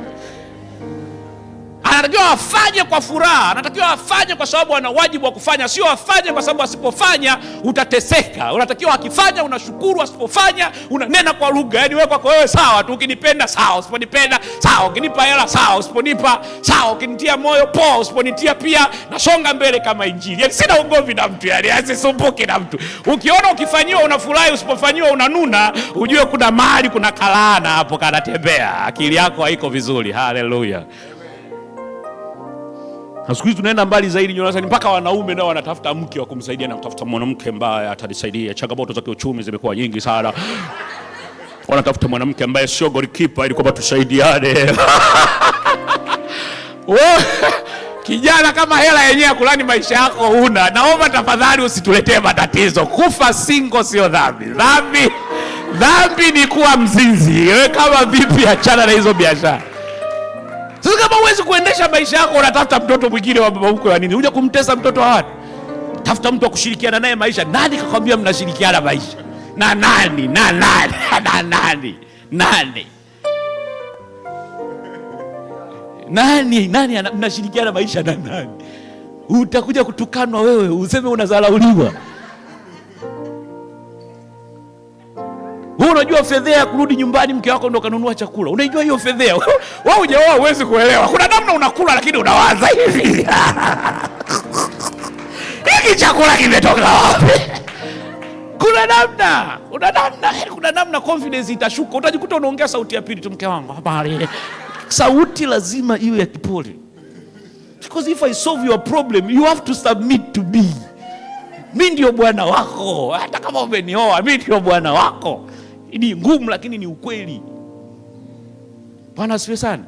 anatakiwa afanye kwa furaha, anatakiwa afanye kwa sababu ana wajibu wa kufanya, sio afanye kwa sababu asipofanya utateseka. Unatakiwa akifanya unashukuru, asipofanya unanena kwa lugha. Yaani wewe kwako wewe sawa tu, ukinipenda sawa, usiponipenda sawa, ukinipa hela sawa, usiponipa sawa, ukinitia moyo poa, usiponitia pia nasonga mbele kama Injili. Yaani sina ugomvi na mtu, yaani asisumbuke na mtu. Ukiona ukifanyiwa unafurahi, usipofanyiwa unanuna, ujue kuna mahali kuna kalana hapo kanatembea. Akili yako haiko vizuri. Haleluya. Na siku hizi tunaenda mbali zaidi, Jonathan, mpaka wanaume nao wanatafuta mke wa kumsaidia na kutafuta mwanamke ambaye atanisaidia. Changamoto za kiuchumi zimekuwa nyingi sana. Wanatafuta mwanamke ambaye sio goalkeeper ili kwamba tusaidiane. Kijana, kama hela yenyewe kulani maisha yako huna, naomba tafadhali usituletee matatizo. Kufa single sio dhambi. Dhambi ni kuwa mzinzi. Wewe kama vipi, achana na hizo biashara. Sasa kama huwezi kuendesha maisha yako, unatafuta mtoto mwingine wa baba mkwe wa nini? Unakuja kumtesa mtoto wa watu. Tafuta mtu wa kushirikiana naye maisha. Nani kakwambia mnashirikiana maisha? Na nani? Nani mnashirikiana maisha na nani? Utakuja kutukanwa wewe, useme unadharauliwa. Wewe unajua fedhea ya kurudi nyumbani mke wako ndo kanunua chakula. Unajua hiyo fedhea? Wewe hujaoa huwezi kuelewa. Kuna namna unakula lakini unawaza hivi. Hiki chakula kimetoka wapi? Kuna namna confidence itashuka. Utajikuta unaongea sauti ya pili tu, mke wangu, habari. Sauti lazima iwe ya kipole. Because if I solve your problem, you have to submit to me. Mimi ndio bwana wako. Hata kama umenioa, mimi ndio bwana wako. Ni ngumu lakini ni ukweli. Bwana asifiwe sana.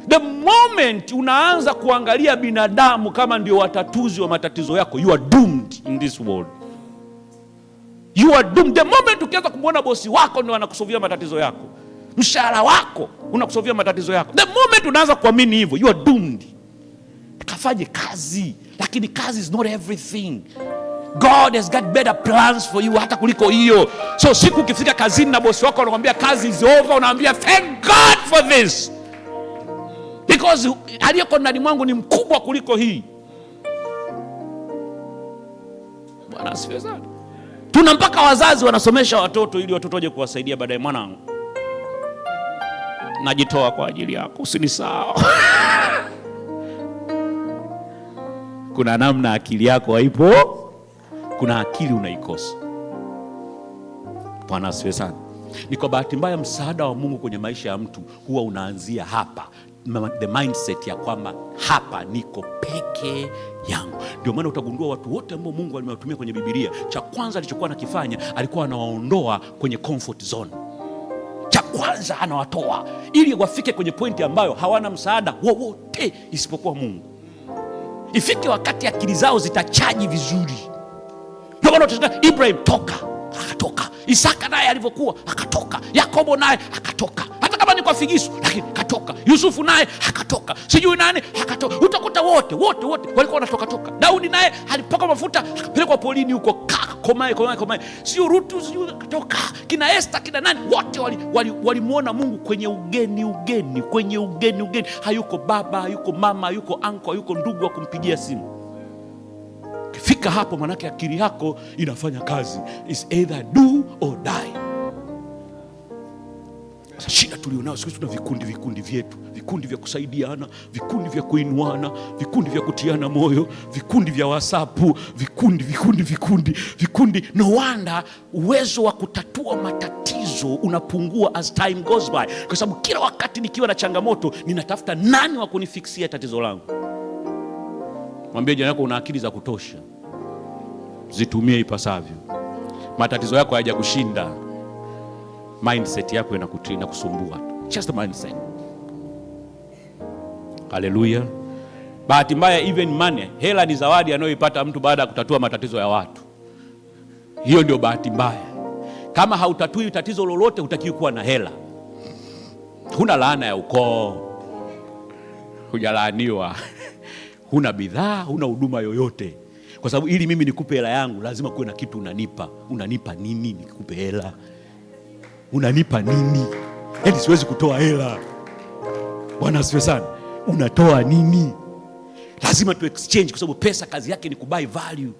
The moment unaanza kuangalia binadamu kama ndio watatuzi wa matatizo yako, you are doomed in this world. You are doomed. The moment ukianza kumwona bosi wako ndio anakusovia matatizo yako, mshahara wako unakusovia matatizo yako, the moment unaanza kuamini hivyo, you are doomed. Kafanye kazi, lakini kazi is not everything. God has got better plans for you hata kuliko hiyo. So siku ukifika kazini na bosi wako anakuambia kazi is over, unaambia thank God for this, because aliyeko ndani mwangu ni mkubwa kuliko hii. Bwana asifiwe sana. Tuna mpaka wazazi wanasomesha watoto ili watoto waje kuwasaidia baadaye. Mwanangu, najitoa kwa ajili yako, usinisahau. Kuna namna akili yako haipo, kuna akili unaikosa. Bwana asifiwe sana. Ni kwa bahati mbaya msaada wa Mungu kwenye maisha ya mtu huwa unaanzia hapa, the mindset ya kwamba hapa niko peke yangu. Ndio maana utagundua watu wote ambao Mungu alimewatumia kwenye Biblia, cha kwanza alichokuwa anakifanya, alikuwa anawaondoa kwenye comfort zone. Cha kwanza anawatoa ili wafike kwenye pointi ambayo hawana msaada wowote isipokuwa Mungu. Ifike wakati akili zao zitachaji vizuri. Ndio maana tunasema Ibrahim toka, akatoka. Isaka naye alivyokuwa akatoka. Yakobo naye akatoka. Hata kama ni kwa figisu lakini akatoka. Yusufu naye akatoka. Sijui nani akatoka. Utakuta wote walikuwa wanatoka toka. Daudi naye alipaka mafuta akapelekwa polini huko, komae. Sio Rutu sijui akatoka. Kina Esther kina nani wote walimuona Mungu kwenye ugeni. Hayuko baba, hayuko mama, hayuko anko, hayuko ndugu wa kumpigia simu. Fika hapo manake akili yako inafanya kazi. It's either do or die. Shida tulionao siku tuna vikundi vyetu, vikundi vya kusaidiana, vikundi vya kuinuana, vikundi vya kutiana moyo, vikundi vya WhatsApp, vikundi. No wonder uwezo wa kutatua matatizo unapungua as time goes by, kwa sababu kila wakati nikiwa na changamoto ninatafuta nani wa kunifikisia tatizo langu. Mwambie jirani yako una akili za kutosha, zitumie ipasavyo. Matatizo yako hayajakushinda, mindset yako inakusumbua. Just a mindset. Haleluya. Bahati mbaya even money, hela ni zawadi anayoipata mtu baada ya kutatua matatizo ya watu. Hiyo ndio bahati mbaya. Kama hautatui tatizo lolote hutakiwi kuwa na hela. Huna laana ya ukoo, hujalaaniwa. Huna bidhaa, huna huduma yoyote. Kwa sababu ili mimi nikupe hela yangu lazima kuwe na kitu unanipa. Unanipa nini nikupe hela? Unanipa nini? Yaani siwezi kutoa hela. Bwana asifiwe sana. unatoa nini? Lazima tu exchange, kwa sababu pesa kazi yake ni kubuy value.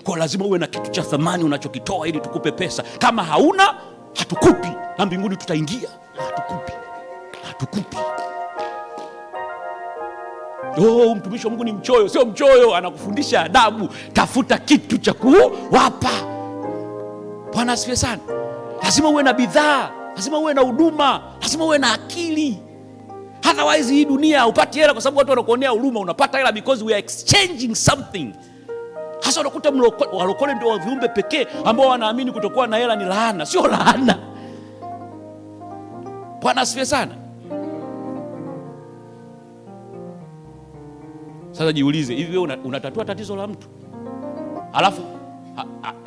Kwa lazima uwe na kitu cha thamani unachokitoa ili tukupe pesa. Kama hauna, hatukupi, na mbinguni tutaingia. Hatukupi. Mtumishi wa Mungu ni mchoyo. Sio mchoyo, anakufundisha adabu. Tafuta kitu cha kuwapa. Bwana asifiwe sana. Lazima uwe na bidhaa, lazima uwe na huduma, lazima uwe na akili. Otherwise hii dunia upati hela kwa sababu watu wanakuonea huruma. Unapata hela because we are exchanging something. Hasa unakuta walokole ndio viumbe pekee ambao wanaamini kutokuwa na hela ni laana. Sio laana. Bwana asifiwe sana. Sasa jiulize, hivi wewe unatatua tatizo la mtu? Alafu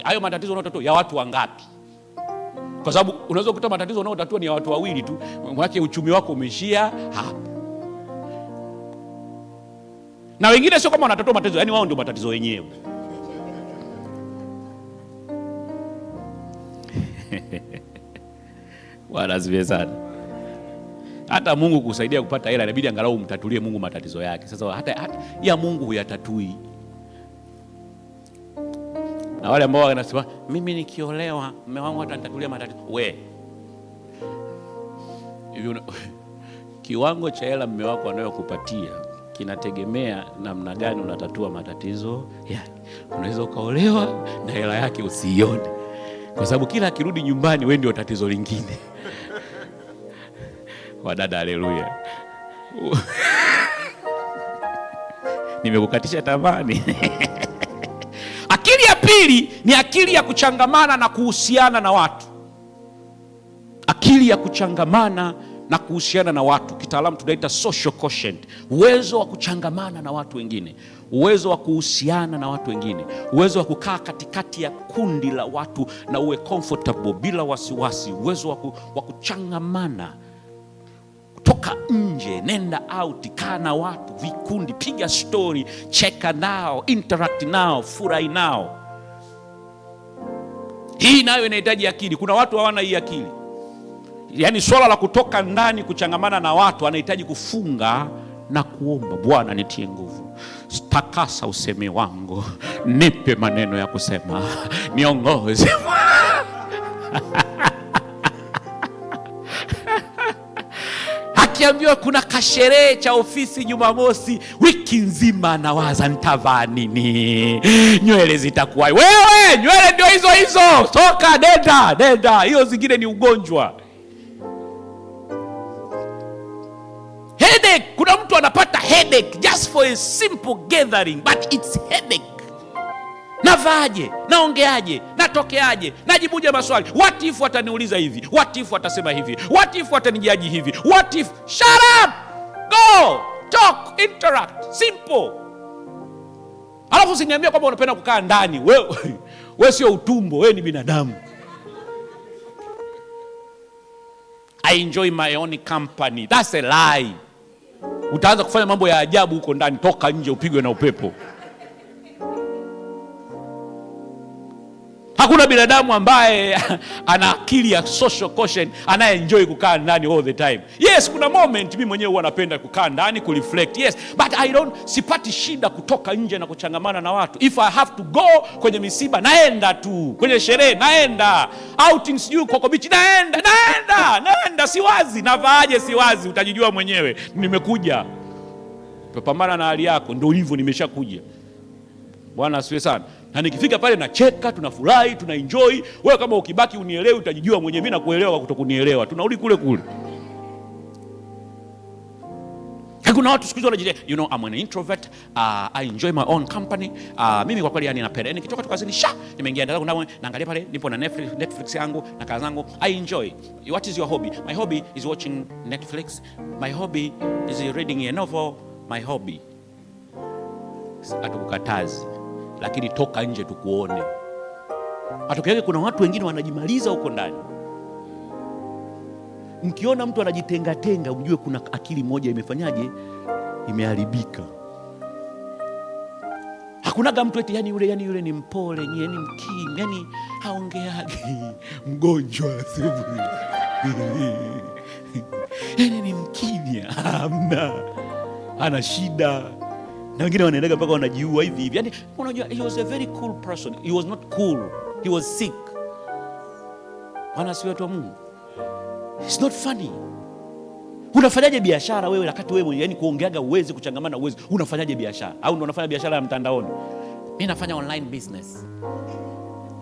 hayo matatizo unayotatua ya watu wangapi? Kwa sababu unaweza kukuta matatizo unayotatua ni ya watu wawili tu, mwake uchumi wako umeishia hapa. Na wengine sio kama wanatatua matatizo, yani wao ndio matatizo wenyewe. Bwana asifiwe sana. Hata Mungu kusaidia kupata hela inabidi angalau umtatulie Mungu matatizo yake. Sasa hata ya Mungu huyatatui. Na wale ambao wanasema mimi nikiolewa mume wangu atanitatulia matatizo. Hivi kiwango cha hela mume wako anayokupatia kinategemea namna gani unatatua matatizo yake. Unaweza ukaolewa na hela yake usiione, kwa sababu kila akirudi nyumbani wewe ndio tatizo lingine. Wadada, haleluya. Nimekukatisha tamani. Akili ya pili ni akili ya kuchangamana na kuhusiana na watu. Akili ya kuchangamana na kuhusiana na watu, kitaalamu tunaita social quotient. Uwezo wa kuchangamana na watu wengine, uwezo wa kuhusiana na watu wengine, uwezo wa kukaa katikati ya kundi la watu na uwe comfortable bila wasiwasi, uwezo wa kuchangamana. Toka nje, nenda out, kaa na watu, vikundi, piga story, cheka nao, interact nao, furahi nao. Hii nayo inahitaji akili. Kuna watu hawana hii akili. Yaani swala la kutoka ndani kuchangamana na watu anahitaji kufunga na kuomba, Bwana nitie nguvu, takasa usemi wangu, nipe maneno ya kusema, niongoze. Akiambiwa kuna kasherehe cha ofisi Jumamosi, wiki nzima nawaza nitavaa nini, nywele zitakuwa. Wewe nywele ndio hizo, toka denda, hiyo zingine ni ugonjwa. Headache, kuna mtu anapata headache just for a simple gathering, but it's headache. Navaaje? Naongeaje? Natokeaje? Najibuje maswali? What if wataniuliza hivi? What if watasema hivi? What if watanijaji hivi? What if? Shut up! Go! Talk, interact, simple. Alafu usiniambia kwamba unapenda kukaa ndani. Wewe sio utumbo, wewe ni binadamu. I enjoy my own company. That's a lie. Utaanza kufanya mambo ya ajabu huko ndani, toka nje upigwe na upepo. Hakuna binadamu ambaye ana akili ya social quotient anaye-enjoy kukaa ndani all the time. Yes, kuna moment mimi mwenyewe huwa napenda kukaa ndani kureflect. Yes, but sipati shida kutoka nje na kuchangamana na watu. If I have to go kwenye misiba naenda tu, kwenye sherehe naenda, outing sijui Coco Beach naenda, siwazi, navaaje siwazi, utajijua mwenyewe. Nimekuja. Pambana na hali yako, ndio hivyo nimeshakuja. Bwana asifiwe sana. Na nikifika pale nacheka, tunafurahi, tunaenjoy. Wewe kama ukibaki unielewi utajijua mwenyewe, mimi nakuelewa kwa kutokunielewa. Tunarudi kule. Kuna watu siku hizo wanajilia, I'm an introvert, I enjoy my own company. Mimi kwa kweli napenda. Nikitoka kazini nimeingia ndani naangalia pale, nipo na Netflix yangu na kazi zangu. I enjoy. What is your hobby? My hobby is watching Netflix. My hobby is reading a novel. My hobby. Hatukukatazi, lakini toka nje tukuone. Matokeo yake kuna watu wengine wanajimaliza huko ndani. Mkiona mtu anajitenga, mjue kuna akili moja imefanyaje, imeharibika. Hakunaga mtu eti yani yule ni mpole, yani mkimya, yani haongeagi, mgonjwa yani ni mkimya. Hamna. ana shida, na wengine wanaendaga mpaka wanajiua hivi hivi. Yani unajua, he was a very cool person. He was not cool, he was sick. Bwana si watu wa Mungu. It's not funny. Unafanyaje biashara wewe wakati wewe yani kuongeaga uwezi, kuchangamana uwezi? Unafanyaje biashara? Au ndio unafanya biashara ya mtandaoni? Mimi nafanya online business.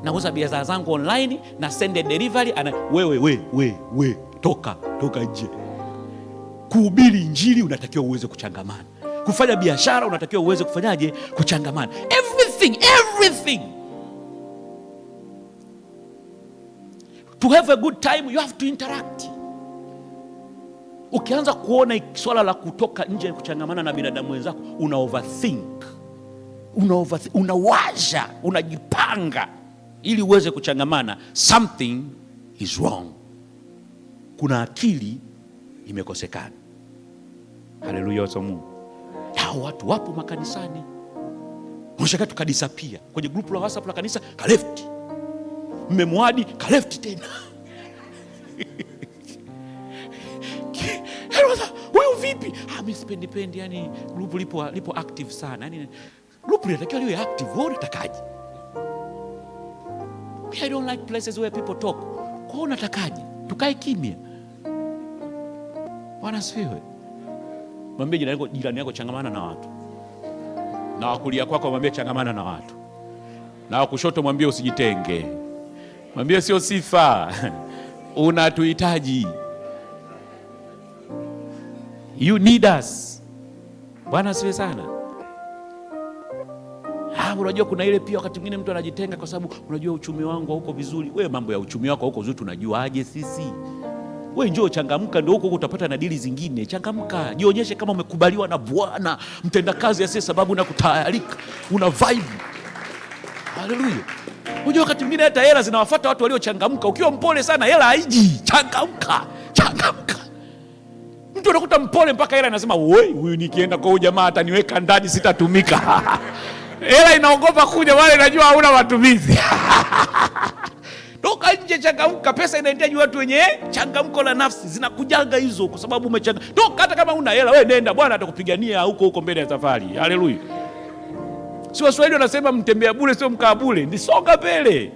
Nauza bidhaa zangu online na send delivery. Wewe toka nje. Kuhubiri injili unatakiwa uweze kuchangamana. Kufanya biashara unatakiwa uweze kufanyaje? Kuchangamana. Everything. To have a good time you have to interact. Ukianza kuona swala la kutoka nje kuchangamana na binadamu wenzako, una overthink, unawaza, unajipanga ili uweze kuchangamana. Something is wrong. Kuna akili imekosekana. Haleluya wa Mungu. Hao watu wapo makanisani. Unashaka tukadisapia kwenye group la WhatsApp la kanisa, ka left. Mmemwadi ka left tena. Wewe vipi? Mimi sipendi yani group lipo active sana. Yani group linatakiwa liwe active. Wewe unatakaje? I don't like places where people talk. Kwa hiyo unatakaje? Tukae kimya. Bwana asifiwe. Mwambie jirani yako changamana na watu. Na wakulia kwako mwambie changamana na watu. Na wakushoto mwambie usijitenge. Mwambie sio sifa. Unatuhitaji. You need us. Bwana asifiwe sana. Unajua kuna ile pia wakati mwingine mtu anajitenga kwa sababu unajua uchumi wangu hauko vizuri. Wewe mambo ya uchumi wako hauko vizuri tunajua aje sisi? Wewe njoo changamka, ndio huko utapata na dili zingine. Changamka, jionyeshe kama umekubaliwa na Bwana, mtendakazi asiye sababu na kutayarika, una vibe. Haleluya. Unajua wakati mwingine hata hela zinawafuata watu waliochangamka. Ukiwa mpole sana hela haiji. Changamka. Mtu anakuta mpole mpaka hela anasema, "Woi, huyu nikienda kwa huyu jamaa ataniweka ndani sitatumika." Hela inaogopa kuja, wale najua hauna matumizi. Toka nje, changamka. Pesa inahitaji watu wenye changamko la nafsi. Zinakujaga hizo kwa sababu umechangamka. Toka hata kama una hela, wewe nenda, Bwana atakupigania huko mbele ya safari. Haleluya. Si Waswahili wanasema mtembea bure sio mkaa bure. Nisonga mbele.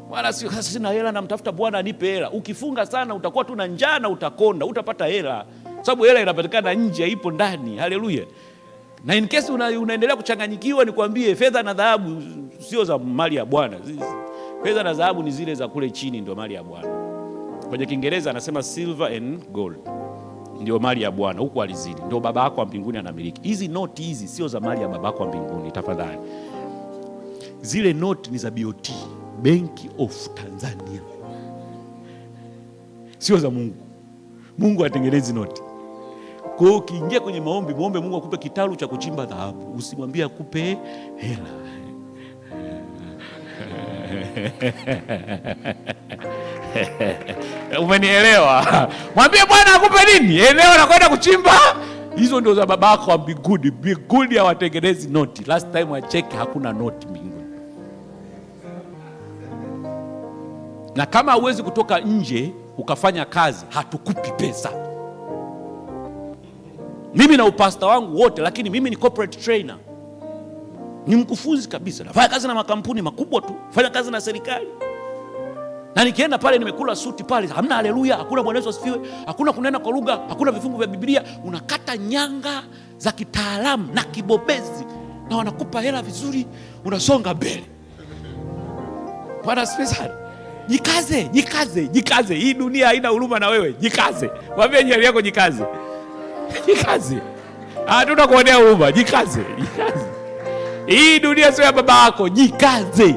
Wala sio sasa sina hela namtafuta Bwana anipe hela. Ukifunga sana utakuwa tu na njaa na utakonda, utapata hela. Sababu hela inapatikana nje, ipo ndani. Haleluya. Na in case unaendelea kuchanganyikiwa, nikwambie fedha na dhahabu sio za mali ya Bwana. Fedha na dhahabu ni zile za kule chini, ndio mali ya Bwana. Kwenye Kiingereza anasema silver and gold ndio mali ya Bwana, huko alizidi ndio baba yako wa mbinguni anamiliki. Hizi noti hizi sio za mali ya baba yako wa mbinguni, tafadhali. Zile noti ni za BOT, Bank of Tanzania, sio za Mungu. Mungu atengenezi noti. Kwa hiyo ukiingia kwenye maombi, muombe Mungu akupe kitalu cha kuchimba dhahabu. Usimwambie akupe hela. Umenielewa? Mwambie Bwana akupe nini? Eneo la kwenda kuchimba. Hizo ndio za babako wa mbinguni. Mbinguni hawatengenezi noti. Last time I check hakuna noti mbinguni. Na kama huwezi kutoka nje ukafanya kazi, hatukupi pesa. Mimi na upasta wangu wote, lakini mimi ni corporate trainer. Ni mkufunzi kabisa. Nafanya kazi na makampuni makubwa tu. Fanya kazi na serikali. Na nikienda pale nimekula suti pale, hamna haleluya, hakuna Bwana Yesu asifiwe, hakuna kunena kwa lugha, hakuna vifungu vya Biblia. Unakata nyanga za kitaalamu na kibobezi na wanakupa hela vizuri, unasonga mbele. Bwana asifiwe sana. Jikaze. Hii dunia haina huruma na wewe. Jikaze. Mwambie jirani yako jikaze. Jikaze. Tutakuonea huruma. Jikaze. Hii dunia sio ya baba yako. Jikaze.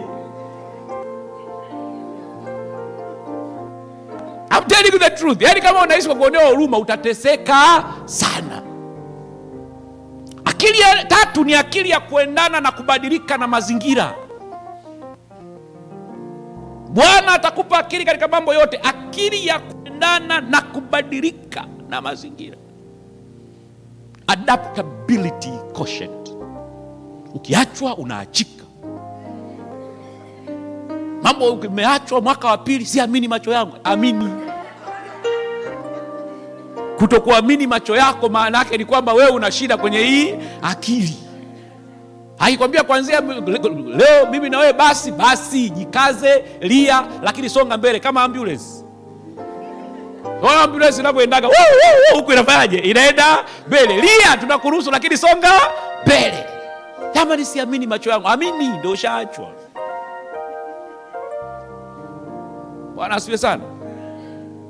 I'm telling you the truth. Yaani kama unaishi kwa kuonea huruma utateseka sana. Akili ya tatu ni akili ya kuendana na kubadilika na mazingira. Bwana atakupa akili katika mambo yote, akili ya kuendana na kubadilika na mazingira. Adaptability quotient. Ukiachwa unaachika. Mambo umeachwa mwaka wa pili, siamini macho yangu. Amini. Kutokuamini macho yako maana yake ni kwamba wewe una shida kwenye hii akili. Haikwambia kuanzia leo mimi na wewe basi jikaze, lia, lakini songa mbele kama ambulance. Ambulance inapoendaga huku inafanyaje? Inaenda mbele. Lia, tunakuruhusu lakini songa mbele. Kama nisiamini macho yangu, amini ndio ushaachwa. Bwana asifiwe sana.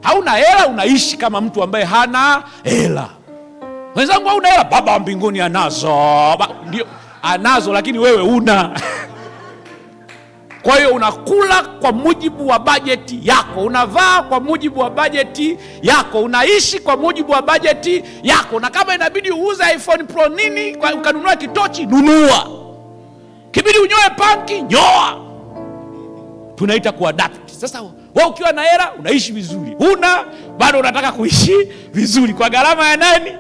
Hauna hela, unaishi kama mtu ambaye hana hela. Wenzangu, hauna hela, Baba wa mbinguni anazo. Ndio anazo, lakini wewe una. Kwa hiyo unakula kwa mujibu wa bajeti yako, unavaa kwa mujibu wa bajeti yako, unaishi kwa mujibu wa bajeti yako. Na kama inabidi uuze iPhone Pro nini ukanunua kitochi, nunua. Kibidi unyoe panki, nyoa. Tunaita kuadapt. Sasa wewe ukiwa na hela unaishi vizuri, huna bado unataka kuishi vizuri kwa gharama ya nani?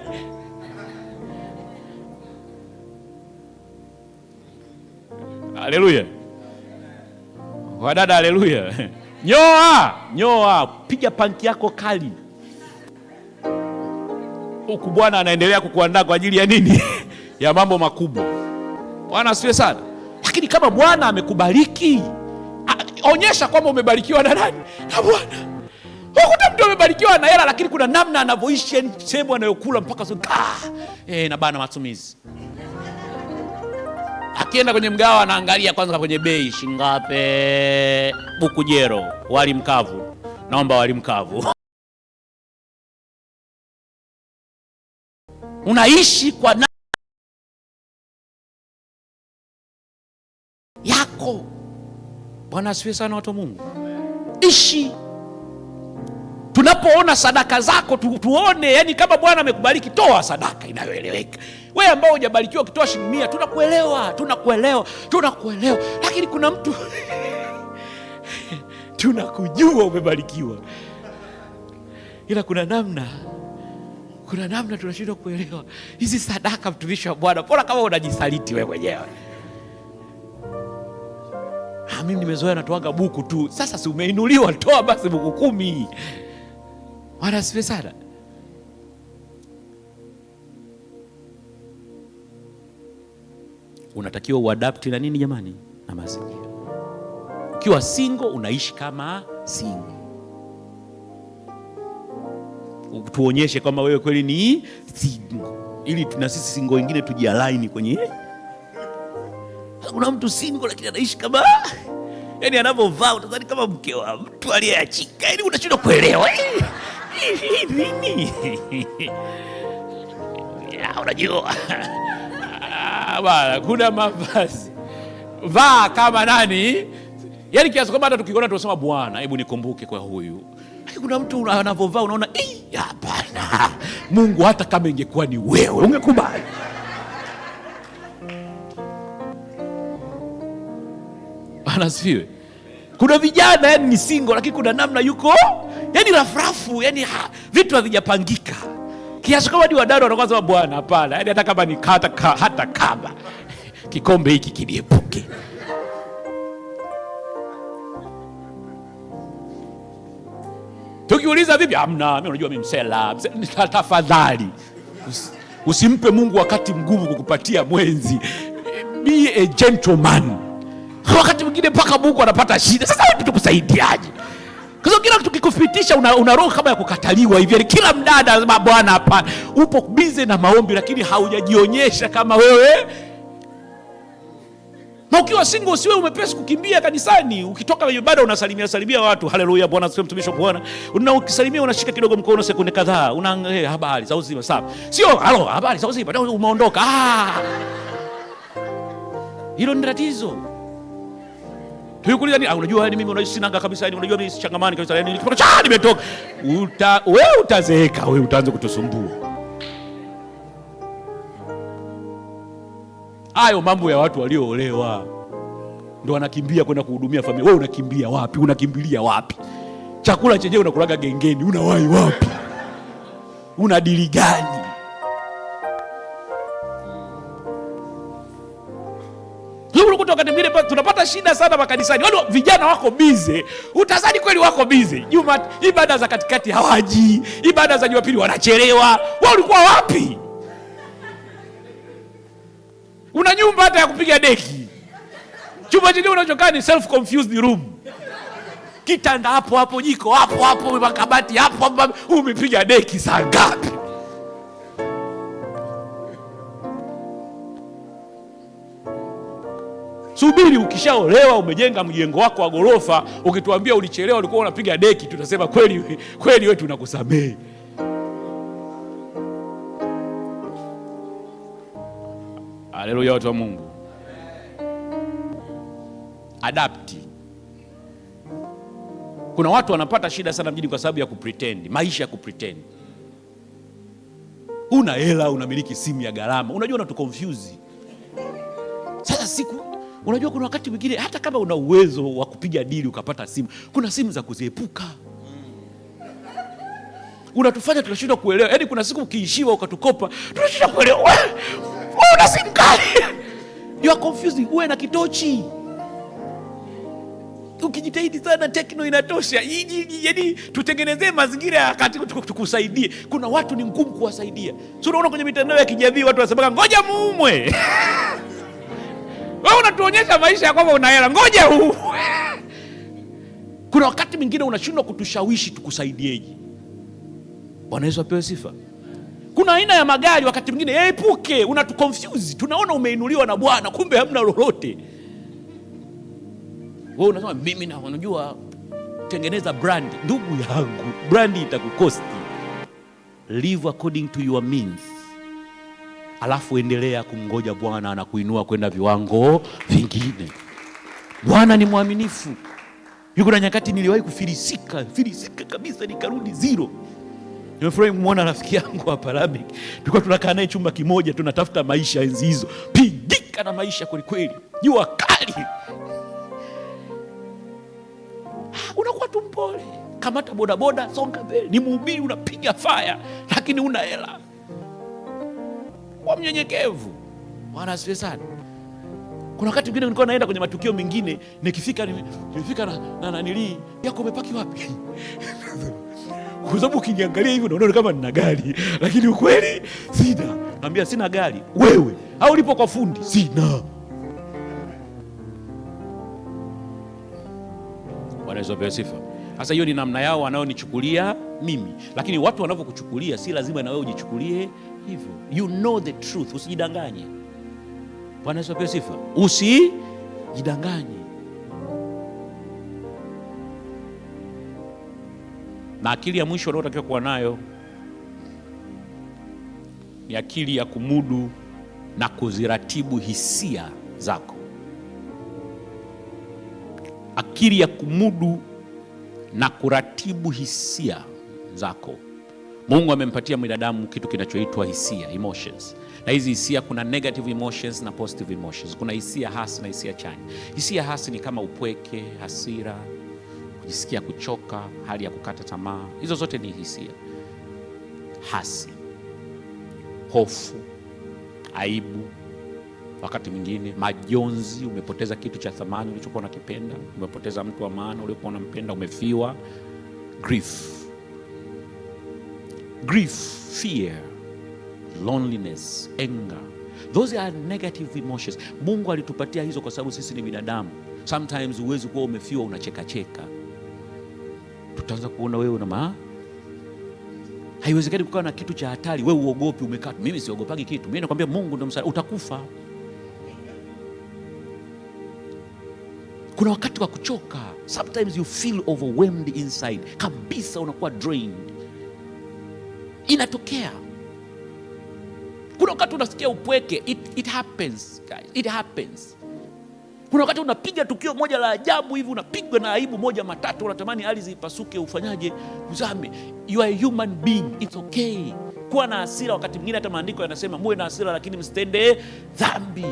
Haleluya. Wadada, haleluya. Nyoa, piga panki yako kali. Huku Bwana anaendelea kukuandaa kwa ajili ya nini? Ya mambo makubwa. Bwana asifiwe sana. Lakini kama Bwana amekubariki, onyesha kwamba umebarikiwa na nani? Na Bwana. Ukuta mtu amebarikiwa na hela, lakini kuna namna anavyoishi, sehemu anayokula mpaka na bana matumizi. Akienda kwenye mgawa anaangalia kwanza kwenye bei, shingape buku jero, wali mkavu. Naomba wali mkavu. Unaishi kwa yako. Bwana asifiwe sana, watu wa Mungu. Ishi. Tunapoona sadaka zako tuone, yani kama Bwana amekubariki, toa sadaka inayoeleweka. Wewe ambao hujabarikiwa ukitoa shilingi 100, tunakuelewa. Lakini kuna mtu tunakujua umebarikiwa, ila kuna namna tunashindwa kuelewa hizi sadaka. Mtumishi wa Bwana, pora kama unajisaliti wewe mwenyewe. Mimi nimezoea natoaga buku tu. Sasa si umeinuliwa, toa basi buku 10. Bwana asifiwe sana. Unatakiwa uadapti na nini jamani? Na mazingira. Ukiwa single unaishi kama single. Tuonyeshe kwamba wewe kweli ni single, ili na sisi single wengine tujialaini kwenye. Kuna mtu single lakini anaishi kama, yani anavyovaa utadhani kama mke wa mtu aliyeachika. Yani unashindwa kuelewa nini? Unajua bana, kuna mavazi vaa kama nani, yani kiasi kwamba hata tukiona tunasema Bwana hebu nikumbuke kwa huyu. Kuna mtu anavyovaa unaona hapana, Mungu hata kama ingekuwa ni wewe ungekubali. Anasifiwe. Kuna vijana yani ni single lakini kuna namna yuko yani rafrafu, yani vitu havijapangika. Kiasi kama ni wadada wanakuwa sema Bwana hapana, yani hata kama ni hata kama kikombe hiki kiniepuke. Tukiuliza vipi? Hamna, mimi unajua mimi msela. Tafadhali usimpe Mungu wakati mgumu kukupatia mwenzi. Be a gentleman. Wakati mwingine mpaka Mungu anapata shida. Sasa wewe tukusaidiaje? Kwa sababu kila kitu kikufitisha una roho kama ya kukataliwa hivi. Kila mdada anasema Bwana hapana. Upo busy na maombi lakini haujajionyesha kama wewe. Na ukiwa single usiwe umepesi kukimbia kanisani. Ukitoka kwenye ibada unasalimia watu. Haleluya, Bwana asifiwe, mtumishi wa Bwana. Ukisalimia unashika kidogo mkono sekunde kadhaa. Habari za uzima, sawa. Sio halo, habari za uzima, umeondoka. Hilo ni tatizo. Tuikuuliza nini? Unajua yani mimi unaishi sinanga kabisa, yani unajua mimi sichangamani kabisa, yani nikipata nimetoka. Wewe utazeeka, wewe utaanza kutusumbua. Hayo mambo ya watu walioolewa ndio wanakimbia kwenda kuhudumia familia. Wewe unakimbia wapi? Unakimbilia wapi? Chakula chenyewe unakulaga gengeni, unawahi wapi? Una dili gani? Leo unakuta wakati mwingine tunapata tunapata shida sana makanisani. Wale vijana wako bize, utazani kweli wako bize. Ibada za katikati hawaji, ibada za Jumapili wanachelewa. Wao ulikuwa wapi? Una nyumba hata ya kupiga deki, chumba chenyewe unachokaa ni self confused room, kitanda hapo hapo, jiko hapo hapo, makabati hapo hapo. Umepiga deki saa ngapi? Subiri ukishaolewa, umejenga mjengo wako wa gorofa, ukituambia ulichelewa ulikuwa unapiga deki, tutasema kweli kweli wewe tunakusamehe. Haleluya, watu wa Mungu. Adapti. Kuna watu wanapata shida sana mjini kwa sababu ya kupretend, maisha ya kupretend. Una hela, unamiliki simu ya gharama, unajua unatuconfuse. Sasa unajua kuna wakati mwingine hata kama una uwezo wa kupiga dili ukapata simu, kuna simu za kuziepuka. Unatufanya tunashindwa kuelewa. Yaani kuna siku ukiishiwa ukatukopa, tunashindwa kuelewa. Wewe una simu kali. You are confusing. Uwe na kitochi. Ukijitahidi sana Tekno inatosha. Yaani tutengenezee mazingira ya kati tukusaidie. Kuna watu ni ngumu kuwasaidia. Sio unaona kwenye mitandao ya kijamii watu wanasema ngoja muumwe. Wewe unatuonyesha maisha ya kwamba una hela, ngoja huu. Kuna wakati mwingine unashindwa kutushawishi tukusaidieje. Bwana Yesu apewe sifa. Kuna aina ya magari wakati mwingine epuke, unatuconfuse. Tunaona umeinuliwa na Bwana, kumbe hamna lolote. Wewe unasema mimi na unajua tengeneza brand. Ndugu yangu, brand itakukosti. Live according to your means. Alafu endelea kumngoja Bwana na kuinua kwenda viwango vingine. Bwana ni mwaminifu. Yuko na nyakati niliwahi kufilisika kabisa, nikarudi zero. Nimefurahi kumwona rafiki yangu hapa Lamek. Tulikuwa tunakaa naye chumba kimoja, tunatafuta maisha enzi hizo. Pigika na maisha kweli kweli. Jua kali. Unakuwa tumpole. Kamata bodaboda, songa mbele. Ni mhubiri, unapiga fire, lakini una hela. Kwa mnyenyekevu. Bwana asifiwe sana. Kuna wakati mwingine nilikuwa naenda kwenye matukio mengine, nimefika na nili yako umepaki wapi? Kwa sababu ukiniangalia hivi unaona kama nina gari, lakini ukweli sina. Naambia sina gari. Wewe au ulipo kwa fundi? Sina. Bwana asifiwe sifa. Sasa hiyo ni namna yao wanaonichukulia mimi. Lakini watu wanavyokuchukulia si lazima na wewe ujichukulie hivyo. You know the truth, usijidanganye. Bwana asifiwe sifa. Usijidanganye. Na akili ya mwisho unayotakiwa kuwa nayo ni akili ya kumudu na kuziratibu hisia zako. Akili ya kumudu na kuratibu hisia zako. Mungu amempatia mwanadamu kitu kinachoitwa hisia, emotions. Na hizi hisia kuna negative emotions na positive emotions. Kuna hisia hasi na hisia chanya. Hisia hasi ni kama upweke, hasira, kujisikia kuchoka, hali ya kukata tamaa. Hizo zote ni hisia hasi. Hofu, aibu, wakati mwingine majonzi, umepoteza kitu cha thamani ulichokuwa unakipenda, umepoteza mtu wa maana uliokuwa unampenda, umefiwa. Grief, fear, loneliness, anger. Those are negative emotions. Mungu alitupatia hizo kwa sababu sisi ni binadamu. Sometimes uwezi kuwa umefiwa unacheka cheka. Tutaanza kuona wewe una haiwezekani kukaa na kitu cha hatari wewe uogopi umekaa. Mimi siogopagi kitu. Mimi nakwambia Mungu ndio msaada, utakufa. Kuna wakati wa kuchoka. Sometimes you feel overwhelmed inside. Kabisa unakuwa drained. Inatokea. Kuna wakati unasikia upweke. It happens, guys. It happens. Kuna wakati unapiga tukio moja la ajabu hivi, unapigwa na aibu moja matatu, unatamani ardhi ipasuke, ufanyaje? Uzame. You are a human being. It's okay. Kuwa na hasira wakati mwingine, hata maandiko yanasema muwe na hasira lakini msitende dhambi.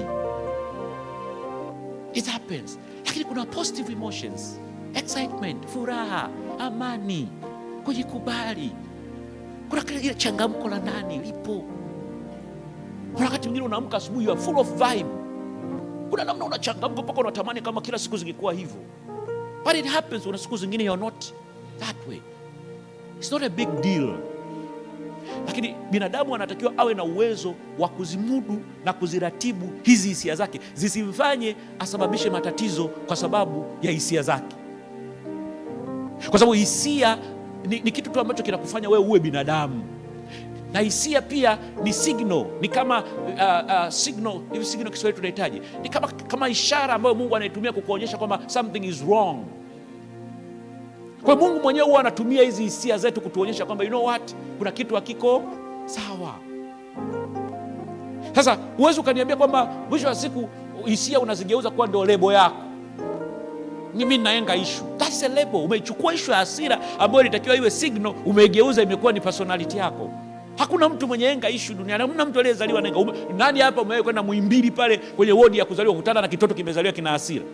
It happens. Lakini kuna positive emotions. Excitement, furaha, amani, kujikubali. Kuna ile changamko la ndani lipo. Kuna wakati mwingine unaamka asubuhi you are full of vibe. kuna namna unachangamka mpaka unatamani kama kila siku zingekuwa hivyo. But it happens, kuna siku zingine you're not that way. It's not a big deal. Lakini binadamu anatakiwa awe na uwezo wa kuzimudu na kuziratibu hizi hisia zake, zisimfanye asababishe matatizo kwa sababu ya hisia zake. Kwa sababu hisia ni kitu tu ambacho kinakufanya wewe uwe binadamu. Na hisia pia ni signal, ni kama signal, hivi signal Kiswahili tunahitaji. Ni kama ishara ambayo Mungu anaitumia kukuonyesha kwamba something is wrong. Kwa Mungu mwenyewe huwa anatumia hizi hisia zetu kutuonyesha kwamba you know what, kuna kitu hakiko sawa. Sasa huwezi ukaniambia kwamba mwisho wa siku hisia unazigeuza kuwa ndio lebo yako. Mimi naenga issue. That's a label. Umechukua issue ya hasira ambayo ilitakiwa iwe signal, umeigeuza imekuwa ni personality yako. Hakuna mtu mwenye enga issue duniani. Hakuna mtu aliyezaliwa na enga. Nani hapa umewahi kwenda Muhimbili pale kwenye wodi ya kuzaliwa kukutana na kitoto kimezaliwa kina hasira?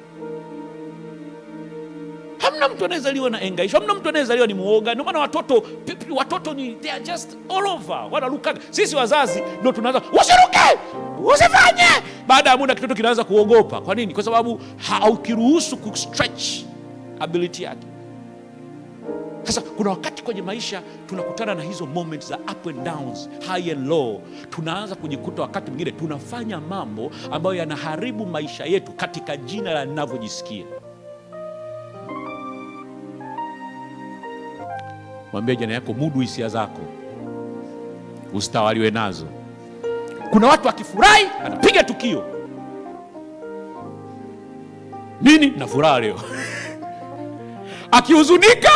Hamna mtu anayezaliwa na enga issue. Hamna mtu anayezaliwa ni muoga. Ndio maana watoto ni they are just all over. Wanaruka. Sisi wazazi ndio tunaanza usiruke, usifanye. Baada ya muda kitoto kinaanza kuogopa. Kwa nini? Kwa sababu haukiruhusu ku stretch ability yake. Sasa kuna wakati kwenye maisha tunakutana na hizo moments za up and downs, high and low. Tunaanza kujikuta wakati mwingine tunafanya mambo ambayo yanaharibu maisha yetu katika jina la ninavyojisikia. Mwambie jana yako, mudu hisia zako, usitawaliwe nazo. Kuna watu akifurahi anapiga tukio. Nini? Na furaha leo. Akihuzunika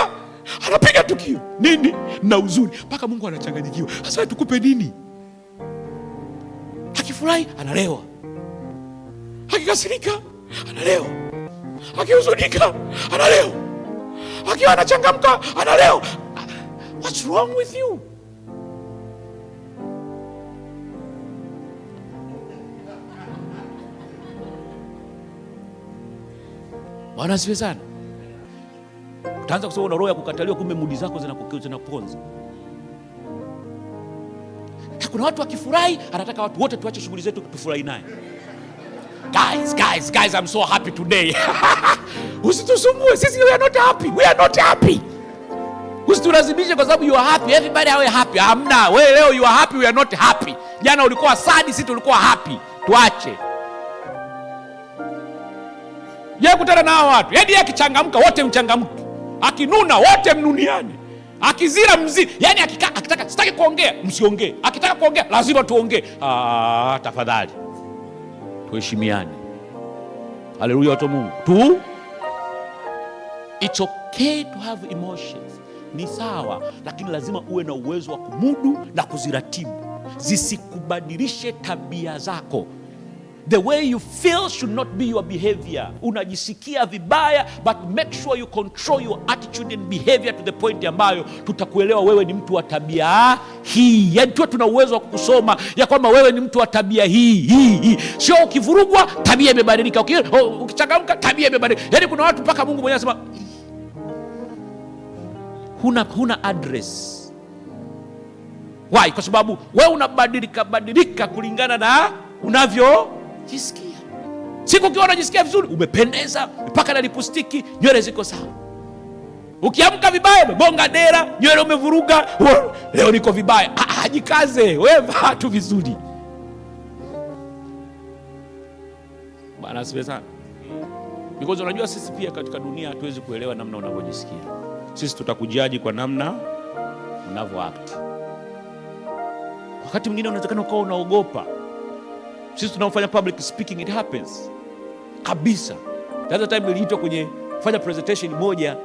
anapiga tukio. Nini? Na huzuni. Mpaka Mungu anachanganyikiwa. Sasa tukupe nini? Akifurahi analewa, akikasirika analewa, akihuzunika analewa, akiwa anachangamka analewa. What's wrong with you? Bwana asifiwe sana. Utaanza kusema una roho ya kukataliwa, kumbe mudi zako zinakuponza. Kuna watu wakifurahi anataka watu wote tuache shughuli zetu tufurahi naye. Guys, I'm so happy today. Usitusumbue, sisi we are not happy. We are not happy. Usitulazimishe kwa sababu you are happy. Everybody awe happy. Hamna, wewe leo you are happy, we are not happy. Jana ulikuwa sad, sisi tulikuwa happy. Tuache. Yeye kutana na hao watu. Yaani akichangamka wote mchangamke. Akinuna wote mnuniane. Akizira mziri. Yaani akitaka sitaki kuongea, msiongee. Akitaka kuongea lazima tuongee. Tafadhali. Tuheshimiane. Haleluya watu wa Mungu. It's okay to have emotions. Ni sawa, lakini lazima uwe na uwezo wa kumudu na kuziratibu. Zisikubadilishe tabia zako. The way you feel should not be your behavior. Unajisikia vibaya, but make sure you control your attitude and behavior to the point ambayo tutakuelewa wewe ni mtu wa tabia hii. Yaani tuna uwezo wa kukusoma ya kwamba wewe ni mtu wa tabia hii. Sio ukivurugwa tabia imebadilika, ukichangamka tabia imebadilika. Yaani kuna watu mpaka Mungu mwenyewe anasema huna address. Why? Kwa sababu wewe unabadilika kulingana na unavyojisikia. Siku ukiwa unajisikia vizuri, umependeza, mpaka na lipstiki, nywele ziko sawa. Ukiamka vibaya, umebonga dera, nywele umevuruga, leo niko vibaya. Jikaze, wewe vaa tu vizuri. Bwana asifiwe sana. Because unajua sisi pia katika dunia hatuwezi kuelewa namna unavyojisikia. Sisi tutakujaji kwa namna unavyoact. Wakati mwingine unawezekana ukawa unaogopa. Sisi tunafanya public speaking, it happens kabisa. The other time niliitwa kwenye kufanya presentation moja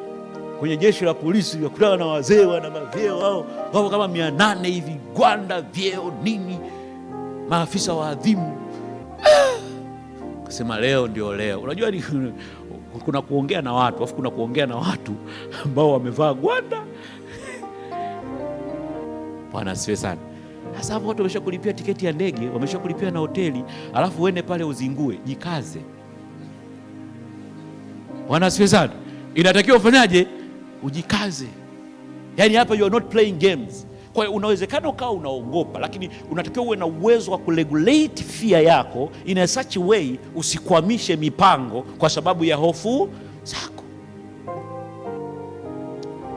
kwenye jeshi la polisi, yakutana na wazee wana mavyeo wao kama 800 hivi, gwanda vyeo nini, maafisa waadhimu. Kasema leo ndio leo. Unajua ni kuna kuongea na watu, afu kuna kuongea na watu ambao wamevaa gwanda. Bwana asifiwe sana. Sasa hapo watu wameshakulipia tiketi ya ndege, wameshakulipia na hoteli, alafu uende pale uzingue. Jikaze. Bwana asifiwe sana. Inatakiwa ufanyaje? Ujikaze. Yaani hapa you are not playing games. Kwa hiyo unawezekana ukawa unaogopa, lakini unatakiwa uwe na uwezo wa kuregulate fear yako in a such way usikwamishe mipango kwa sababu ya hofu zako.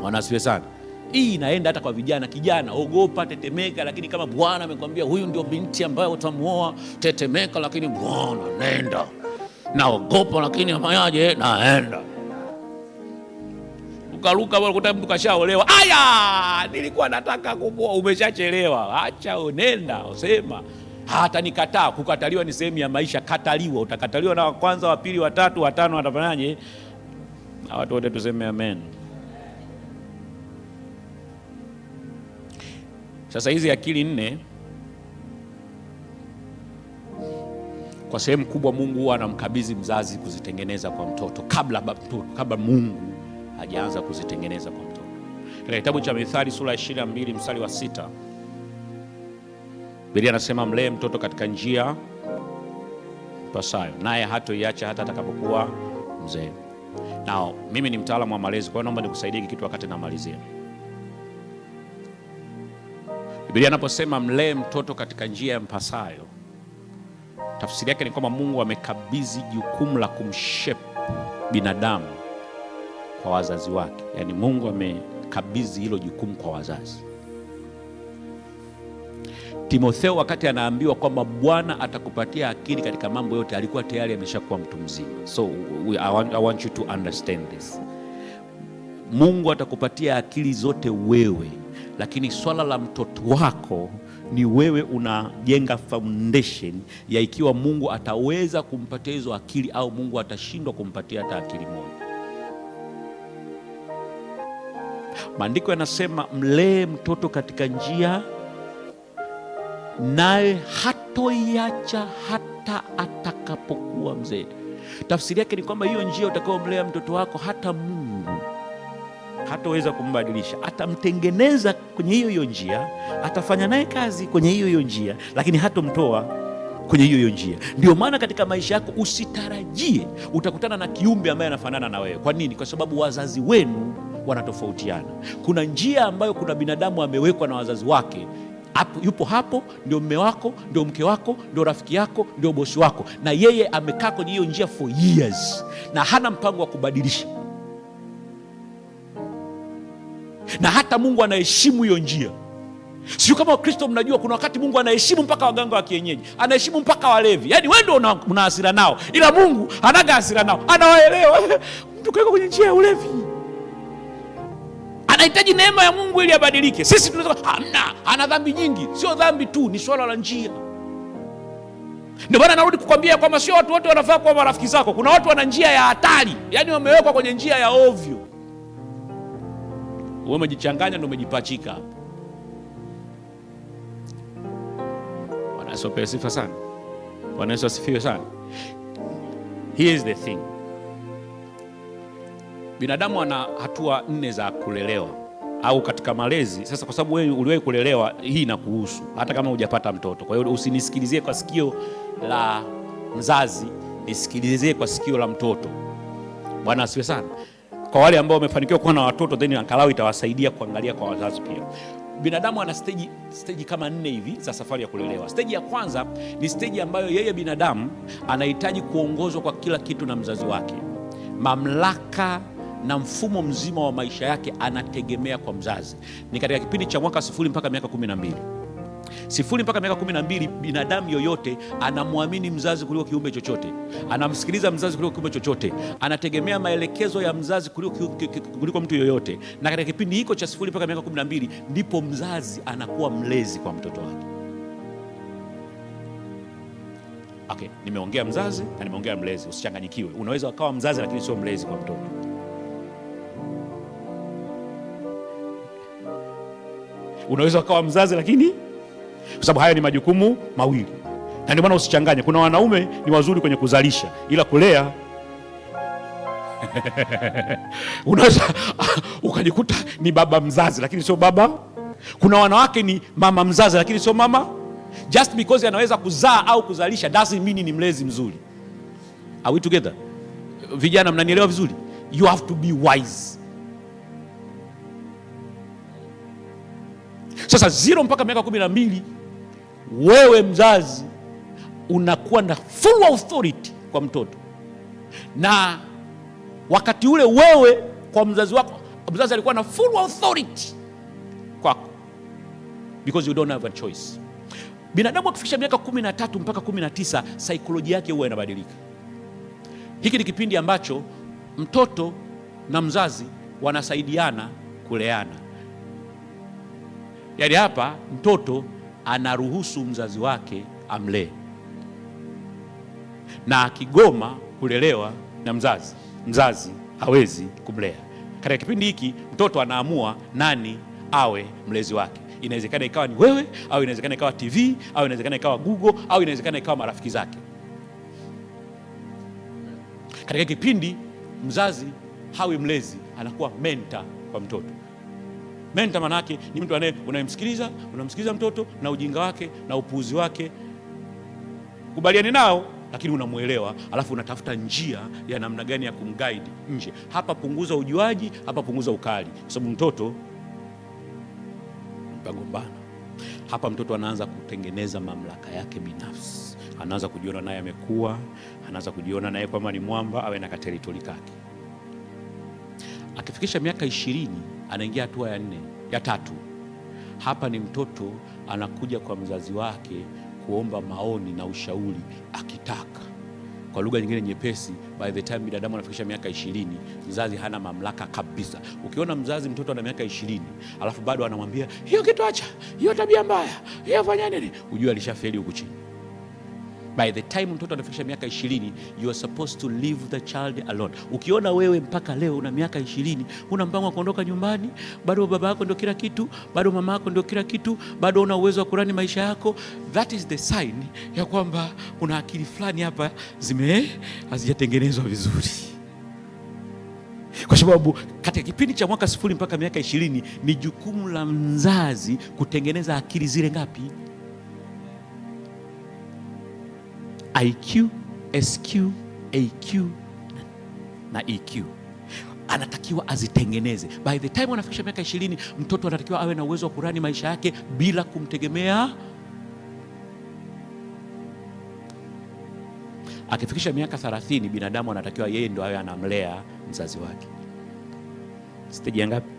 Bwana asifiwe sana. Hii inaenda hata kwa vijana. Kijana, ogopa, tetemeka, lakini kama Bwana amekwambia huyu ndio binti ambaye utamuoa, tetemeka, lakini Bwana nenda. Naogopa lakini amayaje, naenda. Ukaruka bwana, kuta mtu kashaolewa. Aya, nilikuwa nataka kuoa, umeshachelewa. Acha unenda, usema hata nikataa. Kukataliwa ni sehemu ya maisha. Kataliwa, utakataliwa na wa kwanza, wa pili, wa tatu, wa tano, watafanyaje? Na watu wote tuseme amen. Sasa hizi akili nne kwa sehemu kubwa Mungu huwa anamkabidhi mzazi kuzitengeneza kwa mtoto kabla Mungu hajaanza kuzitengeneza kwa mtoto. Katika kitabu cha Mithali sura ya 22 mstari wa 6, Biblia anasema mlee mtoto katika njia pasayo, naye hatoiacha hata atakapokuwa mzee. Nao mimi ni mtaalamu wa malezi, kwa hiyo naomba nikusaidie kitu wakati namalizia. Biblia anaposema mlee mtoto katika njia ya mpasayo, tafsiri yake ni kwamba Mungu amekabidhi jukumu la kumshape binadamu kwa wazazi wake. Yaani Mungu amekabidhi hilo jukumu kwa wazazi. Timotheo wakati anaambiwa kwamba Bwana atakupatia akili katika mambo yote, alikuwa tayari ameshakuwa mtu mzima. So I want you to understand this. Mungu atakupatia akili zote wewe, lakini swala la mtoto wako ni wewe unajenga foundation ya ikiwa Mungu ataweza kumpatia hizo akili au Mungu atashindwa kumpatia hata akili moja. Maandiko yanasema mlee mtoto katika njia, naye hatoiacha hata atakapokuwa mzee. Tafsiri yake ni kwamba hiyo njia utakayomlea mtoto wako, hata Mungu hataweza kumbadilisha. Atamtengeneza kwenye hiyo njia, atafanya naye kazi kwenye hiyo njia, lakini hatomtoa kwenye hiyo njia. Ndio maana katika maisha yako usitarajie utakutana na kiumbe ambaye anafanana na wewe. Kwa nini? Kwa sababu wazazi wenu wanatofautiana. Kuna njia ambayo kuna binadamu amewekwa na wazazi wake, yupo hapo, ndio mume wako, ndio mke wako, ndio rafiki yako, ndio bosi wako, na yeye amekaa kwenye hiyo njia for years na hana mpango wa kubadilisha. Na hata Mungu anaheshimu hiyo njia. Sio kama Wakristo mnajua kuna wakati Mungu anaheshimu mpaka waganga wa kienyeji, anaheshimu mpaka walevi. Yaani wewe ndio una hasira nao, ila Mungu hanaga hasira nao, anawaelewa. Mtu kaeka kwenye njia ya ulevi anahitaji neema ya Mungu ili abadilike. Sisi tunasema ana dhambi nyingi. Sio dhambi tu, ni swala la njia. Ndio maana narudi kukwambia kwamba sio watu wote wanafaa kuwa marafiki zako. Kuna watu wana njia ya hatari, yaani wamewekwa kwenye njia ya ovyo. Wewe umejichanganya na umejipachika hapo. Bwana Yesu apewe sifa sana. Bwana Yesu asifiwe sana. Here is the thing. Binadamu ana hatua 4 za kulelewa au katika malezi. Sasa kwa sababu wewe uliwahi kulelewa, hii inakuhusu hata kama hujapata mtoto. Kwa hiyo usinisikilizie kwa sikio la mzazi, nisikilizie kwa sikio la mtoto. Bwana asifiwe sana. Kwa wale ambao wamefanikiwa kuwa na watoto, then angalau itawasaidia kuangalia kwa wazazi pia. Binadamu ana stage kama 4 hivi za safari ya kulelewa. Stage ya kwanza ni stage ambayo yeye binadamu anahitaji kuongozwa kwa kila kitu na mzazi wake. Mamlaka na mfumo mzima wa maisha yake anategemea kwa mzazi. Ni katika kipindi cha mwaka 0 mpaka miaka 12. 0 mpaka miaka 12, binadamu yoyote anamwamini mzazi kuliko kiumbe chochote, anamsikiliza mzazi kuliko kiumbe chochote, anategemea maelekezo ya mzazi kuliko mtu yoyote. Na katika kipindi hiko cha 0 mpaka miaka 12 ndipo mzazi anakuwa mlezi kwa mtoto wake. Okay, nimeongea mzazi na nimeongea mlezi, usichanganyikiwe. Unaweza ukawa mzazi lakini sio mlezi kwa mtoto. Unaweza ukawa mzazi lakini, kwa sababu haya ni majukumu mawili. Na ndio maana usichanganye. Kuna wanaume ni wazuri kwenye kuzalisha, ila kulea unaweza ukajikuta ni baba mzazi lakini sio baba. Kuna wanawake ni mama mzazi lakini sio mama. Just because anaweza kuzaa au kuzalisha doesn't mean ni mlezi mzuri. Are we together? Vijana, mnanielewa vizuri? You have to be wise. Sasa 0 mpaka miaka 12, wewe mzazi unakuwa na full authority kwa mtoto, na wakati ule wewe kwa mzazi wako, mzazi alikuwa na full authority kwako, because you don't have a choice. Binadamu akifikisha miaka 13 mpaka 19, saikolojia yake huwa inabadilika. Hiki ni kipindi ambacho mtoto na mzazi wanasaidiana kuleana. Yaani hapa mtoto anaruhusu mzazi wake amlee, na akigoma kulelewa na mzazi hawezi kumlea. Katika kipindi hiki mtoto anaamua nani awe mlezi wake. Inawezekana ikawa ni wewe, au inawezekana ikawa TV, au inawezekana ikawa Google, au inawezekana ikawa marafiki zake. Katika kipindi mzazi hawi mlezi, anakuwa mentor kwa mtoto. Mentor maana yake ni mtu unamsikiliza mtoto na ujinga wake na upuuzi wake, kubaliani nao, lakini unamuelewa, alafu unatafuta njia ya namna gani ya kumguide nje. Hapa punguza ujuaji, hapa punguza ukali, kwa sababu mtoto mpagombana. Hapa mtoto anaanza kutengeneza mamlaka yake binafsi, anaanza kujiona naye amekuwa, anaanza kujiona naye kwamba ni mwamba, awe na kateritori kake. Akifikisha miaka 20, anaingia hatua ya tatu. Hapa ni mtoto anakuja kwa mzazi wake kuomba maoni na ushauri akitaka. Kwa lugha nyingine nyepesi, by the time binadamu anafikisha miaka 20, mzazi hana mamlaka kabisa. Ukiona mtoto ana miaka 20, alafu bado anamwambia hiyo kitu acha, hiyo tabia mbaya, hiyo fanya nini, ujue alishafeli huku chini. By the time mtoto anafikisha miaka 20, you are supposed to leave the child alone. Ukiona wewe mpaka leo una miaka 20, una mpango wa kuondoka nyumbani, bado baba yako ndio kila kitu, bado mama yako ndio kila kitu, bado una uwezo wa kurani maisha yako, that is the sign ya kwamba kuna akili fulani hapa hazijatengenezwa vizuri. Kwa sababu katika kipindi cha mwaka 0 mpaka miaka 20 ni jukumu la mzazi kutengeneza akili zile ngapi? IQ, SQ, AQ na EQ. Anatakiwa azitengeneze. By the time anafikisha miaka 20, mtoto anatakiwa awe na uwezo wa kurani maisha yake bila kumtegemea. Akifikisha miaka 30, binadamu anatakiwa yeye ndo awe anamlea mzazi wake. Stage ya ngapi?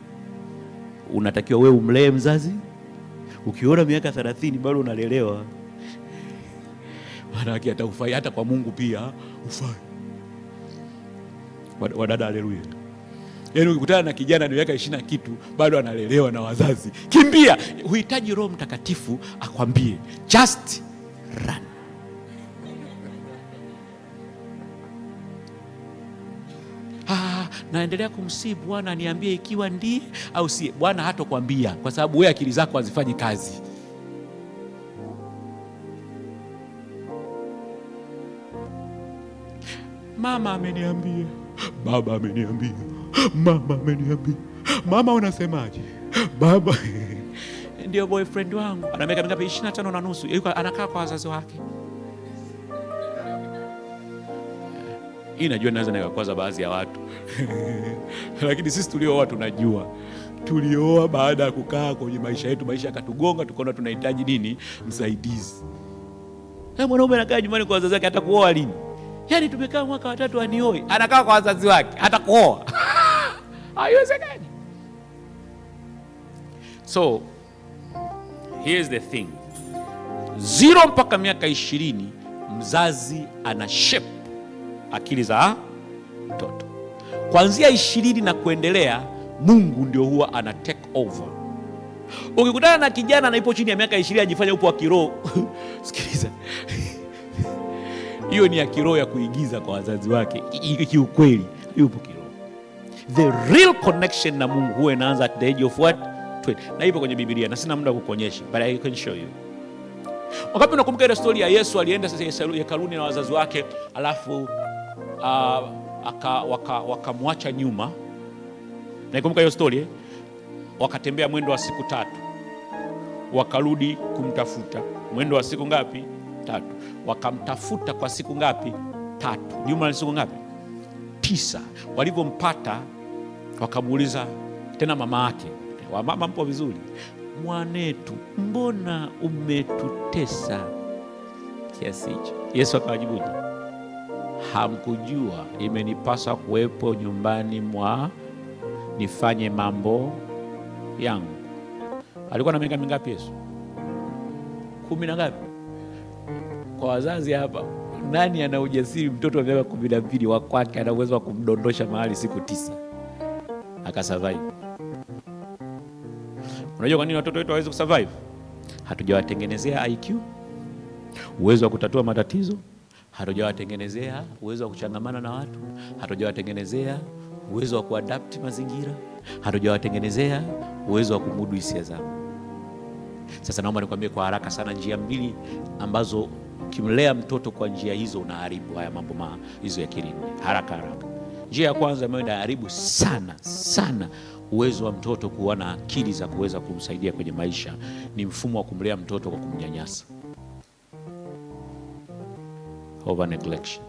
Unatakiwa wewe umlee mzazi. Ukiona miaka 30 bado unalelewa, manake hata ufai, hata kwa Mungu pia ufai. Wadada, haleluya. Yaani ukikutana na kijana na miaka 20 kitu bado analelewa na wazazi, kimbia. Huhitaji Roho Mtakatifu akwambie just run. Naendelea kumsihi Bwana niambie ikiwa ndiye au si. Bwana hatakwambia, kwa sababu wewe akili zako hazifanyi kazi. Mama ameniambia, baba ameniambia, mama ameniambia. Mama unasemaje? Baba ndio boyfriend wangu, ana miaka mingapi? 25 na nusu, yuko anakaa kwa wazazi wake. Hii najua naweza nikakwaza baadhi ya watu lakini sisi tulioa tunajua. Tulioa baada ya kukaa kwenye maisha yetu, maisha yakatugonga, tukaona tunahitaji nini? Msaidizi. Mwanaume anakaa nyumbani kwa wazazi wake, hata kuoa lini? Yaani tumekaa mwaka wa 3 anioe, anakaa kwa wazazi wake, hata kuoa haiwezekani. So here's the thing, 0 mpaka miaka 20, mzazi ana shape akili za mtoto. Kuanzia 20 na kuendelea, Mungu ndio huwa ana take over. Ukikutana na kijana na ipo chini ya miaka 20 ajifanya upo wa kiroho sikiliza, hiyo ni ya kiroho ya kuigiza kwa wazazi wake. Kiukweli yupo kiroho. The real connection na Mungu huwa inaanza at the age of what? 20. Na ipo kwenye Biblia na sina muda wa kukuonyesha, but I can show you. Wakati unakumbuka ile story ya Yesu alienda sasa hekaluni na wazazi wake, alafu wakamwacha nyuma. Naikumbuka hiyo story Wakatembea mwendo wa siku 3, wakarudi kumtafuta. Mwendo wa siku ngapi? 3. Wakamtafuta kwa siku ngapi? 3. Jumla ni siku ngapi? 9. Walivyompata wakamuuliza tena mama yake, mama mpo vizuri? mwanetu, mbona umetutesa kiasi hicho? Yesu akawajibu, hamkujua imenipasa kuwepo nyumbani mwa nifanye mambo yangu? Alikuwa na miaka mingapi Yesu? 10 na ngapi? Kwa wazazi hapa, nani ana ujasiri mtoto wa miaka 12 wa kwake ana uwezo wa kumdondosha mahali siku 9 akasurvive? Unajua kwa nini watoto wetu hawawezi kusurvive? Hatujawatengenezea IQ, uwezo wa kutatua matatizo. Hatujawatengenezea uwezo wa kuchangamana na watu. Hatujawatengenezea uwezo wa kuadapti mazingira. Hatujawatengenezea uwezo wa kumudu hisia zao. Sasa naomba nikwambie kwa haraka sana njia 2 ambazo ukimlea mtoto kwa njia hizo unaharibu haya mambo hizo ya kilindi. Haraka. Njia ya kwanza ambayo inaharibu sana uwezo wa mtoto kuwa na akili za kuweza kumsaidia kwenye maisha ni mfumo wa kumlea mtoto kwa kumnyanyasa. Over neglection.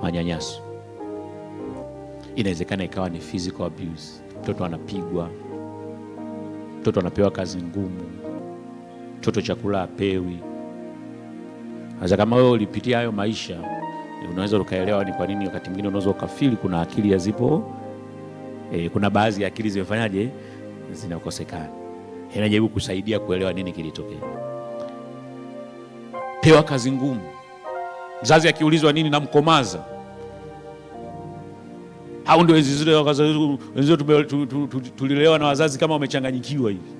Manyanyaso. Inawezekana ikawa ni physical abuse. Mtoto anapigwa, mtoto anapewa kazi ngumu, mtoto chakula apewi. Hasa kama wewe ulipitia hayo maisha, unaweza ukaelewa ni kwa nini wakati mwingine unaweza ukafili kuna akili hazipo. Kuna baadhi ya akili zimefanyaje, zinakosekana. Inajaribu kusaidia kuelewa nini kilitokea. Pewa kazi ngumu. Mzazi akiulizwa nini namkomaza. Hao ndio zile wenzao tulilelewa na wazazi kama wamechanganyikiwa hivi.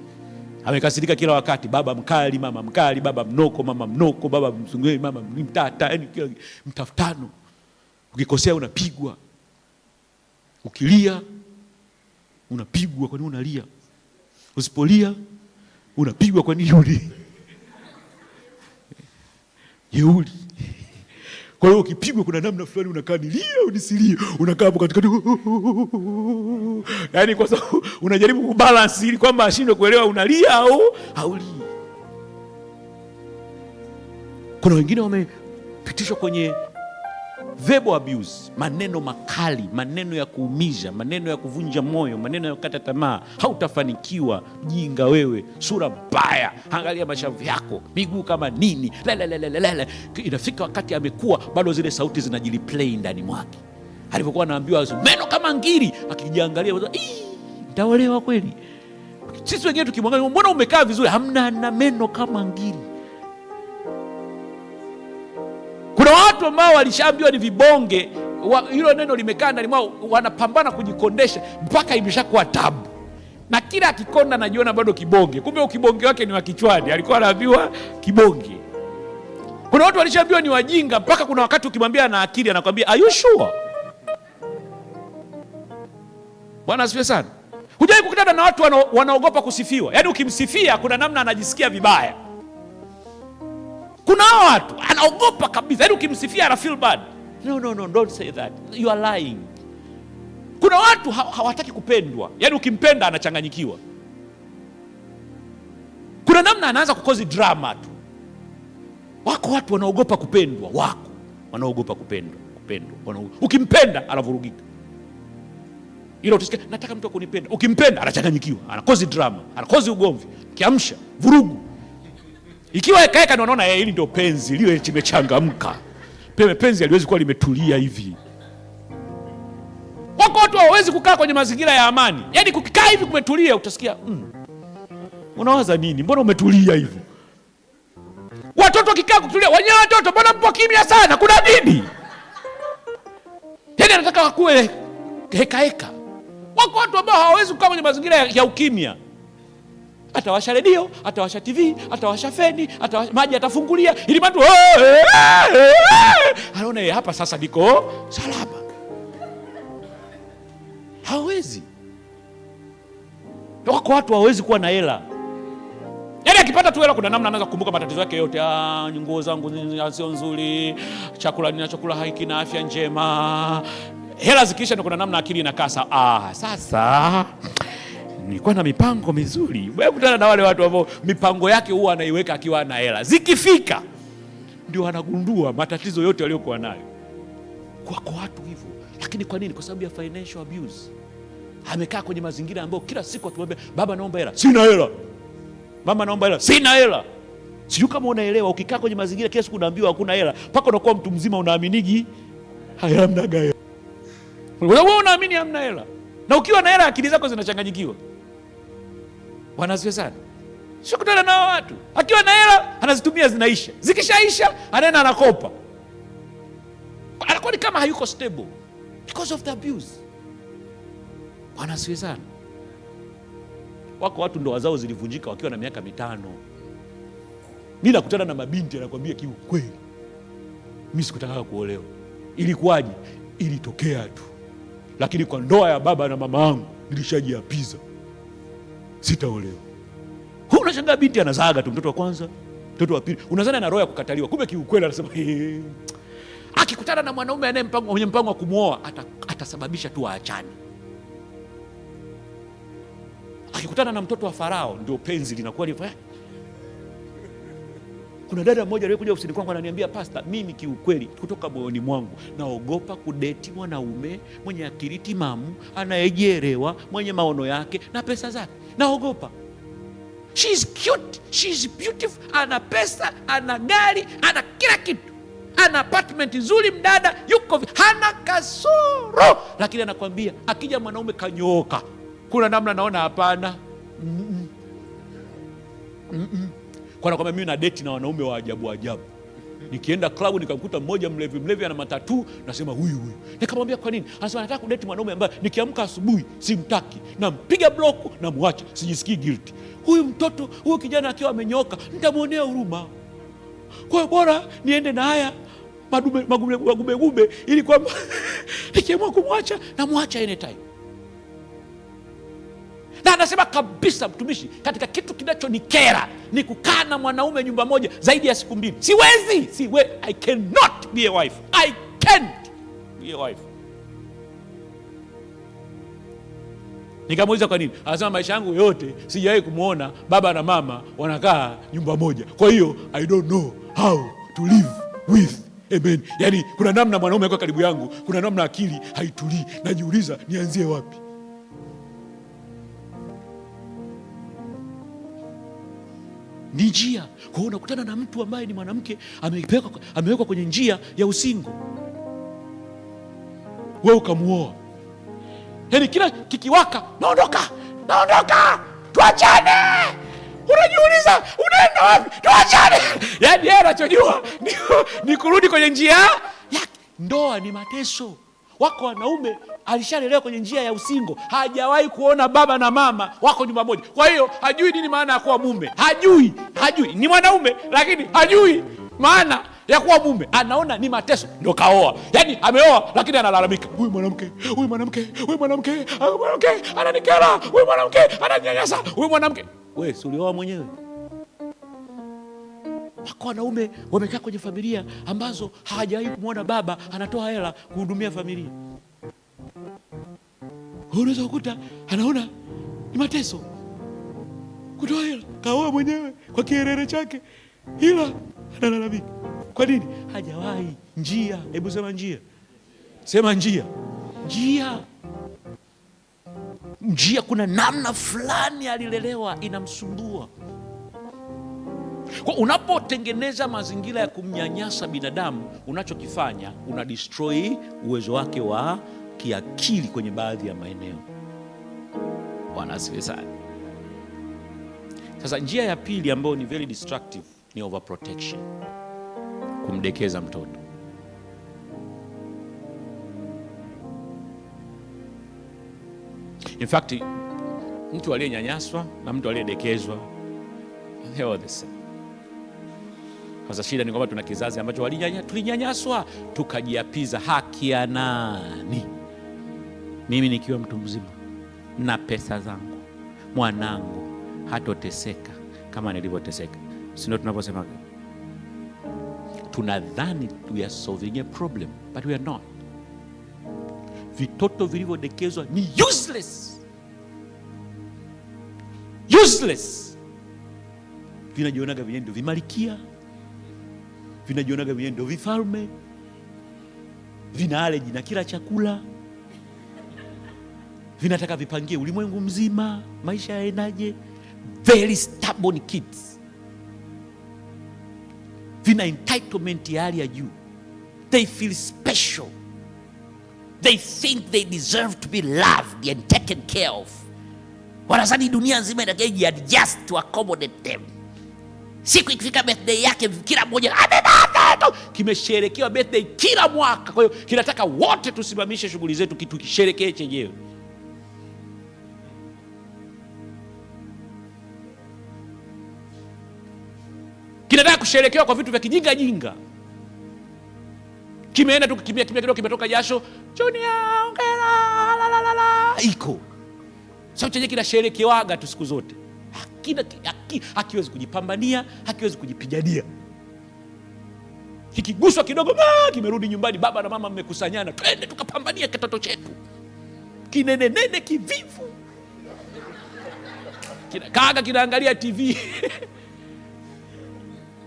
Amekasirika kila wakati, baba mkali, mama mkali, baba mnoko, mama mnoko, baba msungwe, mama mtata, yani kila mtafutano. Ukikosea unapigwa. Ukilia unapigwa, kwa nini unalia? Usipolia unapigwa, kwa nini unalia? Jeuri. Kwa hiyo ukipigwa kuna namna fulani unakaa nilia unisilie, unakaa hapo katikati. Yaani kwa sababu unajaribu kubalance ili kwamba ashindwe kuelewa unalia au haulii. Kuna wengine wamepitishwa kwenye verbal abuse, maneno makali, maneno ya kuumiza, maneno ya kuvunja moyo, maneno ya kukata tamaa. Hautafanikiwa, mjinga wewe, sura mbaya, angalia mashavu yako, miguu kama nini, la. Inafika wakati amekuwa bado zile sauti zinajireplay ndani mwake. Alipokuwa anaambiwa meno kama ngiri, akijiangalia nitaolewa kweli? Sisi wengine tukimwangalia, mbona umekaa vizuri? Hamna na meno kama ngiri. Kuna watu ambao walishaambiwa ni vibonge, hilo neno limekaa ndani mwao, wanapambana kujikondesha mpaka imeshakuwa tabu. Na kila akikonda anajiona bado kibonge. Kumbe ukibonge wake ni wa kichwani, alikuwa anaambiwa kibonge. Kuna watu walishaambiwa ni wajinga mpaka kuna wakati ukimwambia na akili anakuambia are you sure? Bwana asifiwe sana. Hujai kukutana na watu wanaogopa kusifiwa? Yaani ukimsifia kuna namna anajisikia vibaya. Kuna watu anaogopa kabisa, yaani ukimsifia ana feel bad. No, don't say that. You are lying. Kuna watu hawataki kupendwa, yaani ukimpenda anachanganyikiwa. Kuna namna anaanza kukozi drama tu. Wako watu wanaogopa kupendwa, wanaogopa kupendwa. Ukimpenda anavurugika. Ila utasikia nataka mtu akunipenda. Ukimpenda anachanganyikiwa, anakozi drama, anakozi ugomvi, kiamsha vurugu. Ikiwa ekaeka ndio unaona hili ndio penzi, liwe limechangamka. Penzi haliwezi kuwa limetulia hivi. Wako watu hawawezi kukaa kwenye mazingira ya amani. Yaani kukikaa hivi kumetulia utasikia unawaza nini? Mbona umetulia hivi? Watoto wakikaa kutulia, wenyewe watoto mbona mpo kimya sana? Kuna nini? Yaani anataka wakuwe heka. Wako watu ambao hawawezi kukaa kwenye mazingira ya ukimya. Atawasha redio, atawasha TV, atawasha feni, maji atafungulia ili mtu anaona hapa sasa niko salama. Hawezi. Wako watu hawawezi kuwa na hela. Yaani akipata tu hela kuna namna anaweza kukumbuka matatizo yake yote. Nguo zangu sio nzuri, chakula ninachokula hakina afya njema. Hela zikiisha kuna namna akili inakasa. Sasa nilikuwa na mipango mizuri. Wewe kutana na wale watu ambao mipango yake huwa anaiweka akiwa na hela. Zikifika ndio anagundua matatizo yote aliyokuwa nayo. Kwa watu hivyo. Lakini kwa nini? Kwa sababu ya financial abuse. Amekaa kwenye mazingira ambayo kila siku atumwambia, baba naomba hela, sina hela. Mama naomba hela, sina hela. Sijui kama unaelewa, ukikaa kwenye mazingira kila siku unaambiwa hakuna hela, mpaka unakuwa mtu mzima unaaminigi hamna hela. Wewe unaamini hamna hela. Na ukiwa na hela akili zako zinachanganyikiwa. Bwana asifiwe sana. Sio kutana na watu. Akiwa na hela anazitumia zinaisha. Zikishaisha anaenda anakopa. Anakuwa ni kama hayuko stable because of the abuse. Bwana asifiwe sana. Wako watu ndoa zao zilivunjika wakiwa na miaka 5. Mimi nakutana na mabinti anakuambia kiukweli, mimi sikutaka kuolewa. Ilikuwaje? Ilitokea tu. Lakini kwa ndoa ya baba na mama yangu nilishajiapiza sitaolewa. Unashangaa binti anazaaga tu mtoto wa kwanza, mtoto wa pili, unazana na roho ya kukataliwa. Kumbe kiukweli anasema akikutana na mwanaume mwenye mpango wa kumwoa atasababisha tu waachane. Akikutana na mtoto wa Farao ndio penzi linakuwa hivyo. Kuna dada mmoja aliyekuja ofisini kwangu ananiambia, Pastor, mimi kiukweli kutoka moyoni mwangu naogopa kudeti mwanaume mwenye akili timamu, anayejielewa, mwenye maono yake na pesa zake. Naogopa. She is cute, she is beautiful, ana pesa, ana gari, ana kila kitu. Ana apartment nzuri, mdada yuko hana kasoro. Lakini anakwambia akija mwanaume kanyooka, kuna namna naona hapana. Kwa kwamba mimi na date na wanaume wa ajabu ajabu. Nikienda klabu nikamkuta mmoja mlevi ana matatu, nasema huyu. Nikamwambia kwa nini? Anasema nataka kudate mwanaume ambaye nikiamka asubuhi simtaki, nampiga block na muache, sijisikii guilty. Huyu kijana akiwa amenyoka nitamwonea huruma. Kwa hiyo bora niende na haya magube ili kwamba nikiamua kumwacha na muacha anytime. Na anasema kabisa, mtumishi, katika kitu kinachonikera ni kukaa na mwanaume nyumba moja zaidi ya siku 2. Siwezi. I cannot be a wife. I can't be a wife. Nikamuuliza kwa nini? Anasema maisha yangu yote sijawahi kumwona baba na mama wanakaa nyumba moja. Kwa hiyo I don't know how to live with a man. Yaani kuna namna mwanaume kwa karibu yangu, kuna namna akili haitulii. Najiuliza nianzie wapi? Ni njia. Kwa hiyo unakutana na mtu ambaye ni mwanamke amewekwa kwenye njia ya usingo, wewe ukamuoa. Yaani kila kikiwaka, naondoka, tuachane. Unajiuliza unaenda wapi? Tuachane. Yaani yeye anachojua ni kurudi kwenye njia yake. Ndoa ni mateso. Wako wanaume alishalelewa kwenye njia ya usingo, hajawahi kuona baba na mama wako nyumba moja. Kwa hiyo hajui nini maana ya kuwa mume. Hajui. Ni mwanaume lakini hajui maana ya kuwa mume. Anaona ni mateso, ndio kaoa. Yaani ameoa lakini analalamika, huyu mwanamke ananikera, huyu mwanamke ananyanyasa, huyu mwanamke. Wewe si ulioa mwenyewe? Wako wanaume wamekaa kwenye familia ambazo hawajawahi kumwona baba anatoa hela kuhudumia familia. Unaweza kukuta anaona ni mateso kutoa hela, kaoa mwenyewe kwa kiherere chake, ila analalamika. Kwa nini? Hajawahi njia. Hebu sema njia. Sema njia. Kuna namna fulani alilelewa inamsumbua. Kwa unapotengeneza mazingira ya kumnyanyasa binadamu, unachokifanya una destroy uwezo wake wa kiakili kwenye baadhi ya maeneo. Bwana asifiwe sana. Sasa njia ya pili ambayo ni very destructive ni overprotection. Kumdekeza mtoto. In fact, mtu aliyenyanyaswa na mtu aliyedekezwa, they are the same. Sasa shida ni kwamba tuna kizazi ambacho tulinyanyaswa tukajiapiza. Haki ya nani? Mimi nikiwa mtu mzima na pesa zangu, mwanangu hatoteseka kama nilivyoteseka. Si ndio tunaposema? Tunadhani we are solving a problem, but we are not. Vitoto vilivyodekezwa ni useless. Vinajionaga vyenyewe ndio vimalikia, vinajionaga vyenyewe ndio vifalme, vina allergy na kila chakula. vinataka vipangie ulimwengu mzima, maisha yaendaje. Very stubborn kids, vina entitlement ya hali ya juu. They feel special, they think they deserve to be loved and taken care of. Wanazani dunia nzima inataka adjust to accommodate them. Siku ikifika birthday yake, kila mmoja kimesherekewa birthday kila mwaka, kwa hiyo kinataka wote tusimamishe shughuli zetu, kitu kisherekee chenyewe. Kinataka kusherekewa kwa vitu vya kijinga jinga. Kimeenda tu kimia kidogo, kimetoka jasho, Junior ongera la la la la, iko sasa chenye kinasherekewaga tu siku zote. Hakiwezi kujipambania, hakiwezi kujipigania. Kikiguswa kidogo, kimerudi nyumbani, baba na mama mmekusanyana, twende tukapambania kitoto chetu. Kinenenene kivivu, kinakaa kinaangalia TV.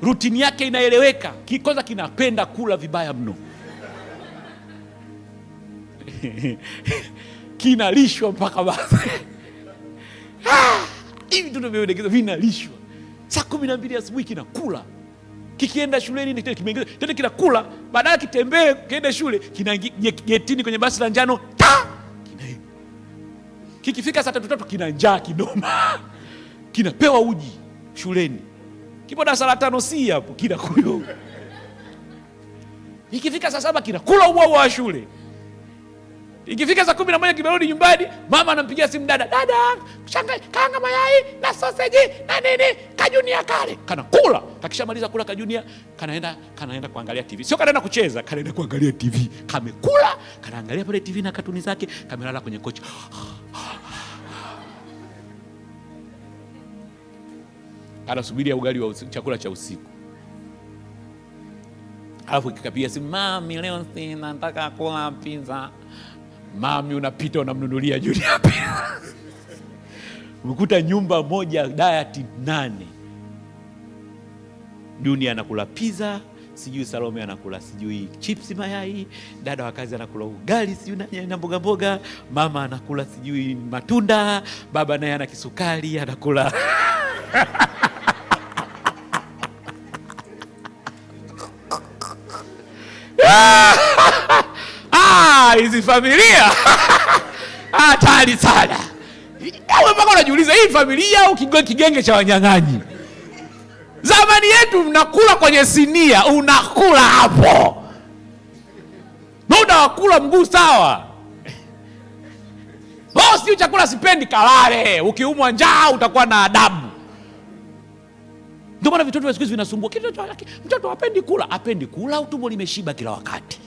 Routine yake inaeleweka. Kwanza kinapenda kula vibaya mno. Kinalishwa mpaka basi. Hivi tu ndio vinalishwa. Saa 12 asubuhi kinakula. Kikienda shuleni tena kinakula, baadaye kitembee kiende shule, kinaingia getini kwenye basi la njano. Kikifika saa 3 kina njaa kinoma. Kinapewa uji shuleni. Kipo darasa la 5C hapo kinakuyo. Ikifika saa 7 kinakula ubwabwa wa shule. Ikifika saa 11 kimerudi nyumbani, mama anampigia simu dada, shanga kaanga mayai na sausage na nini, kajunia kale. Kanakula, kakishamaliza kula kajunia, kanaenda kuangalia TV. Sio kanaenda kucheza, kanaenda kuangalia TV. Kamekula, kanaangalia pale TV na katuni zake, kamelala kwenye kochi. Anasubiria ugali wa chakula cha usiku. Alafu kikapiga simu, mami leo nataka kula pizza. Mami unapita unamnunulia Junior pizza. Umekuta nyumba moja diet 8. Junior anakula pizza, sijui Salome anakula sijui chips mayai, dada wa kazi anakula ugali sijui na mboga mboga, mama anakula sijui matunda, baba naye ana kisukari anakula. Hizi familia hatari sana. Mpaka unajiuliza hii familia au kigenge cha wanyang'anyi? Zamani yetu mnakula kwenye sinia, unakula hapo. Muda wa kula mguu sawa. Sio chakula sipendi, kalale. Ukiumwa njaa utakuwa na adabu. Ndio maana vitoto vya siku hizi vinasumbua. Mtoto hapendi kula, apendi kula, tumbo limeshiba kila wakati.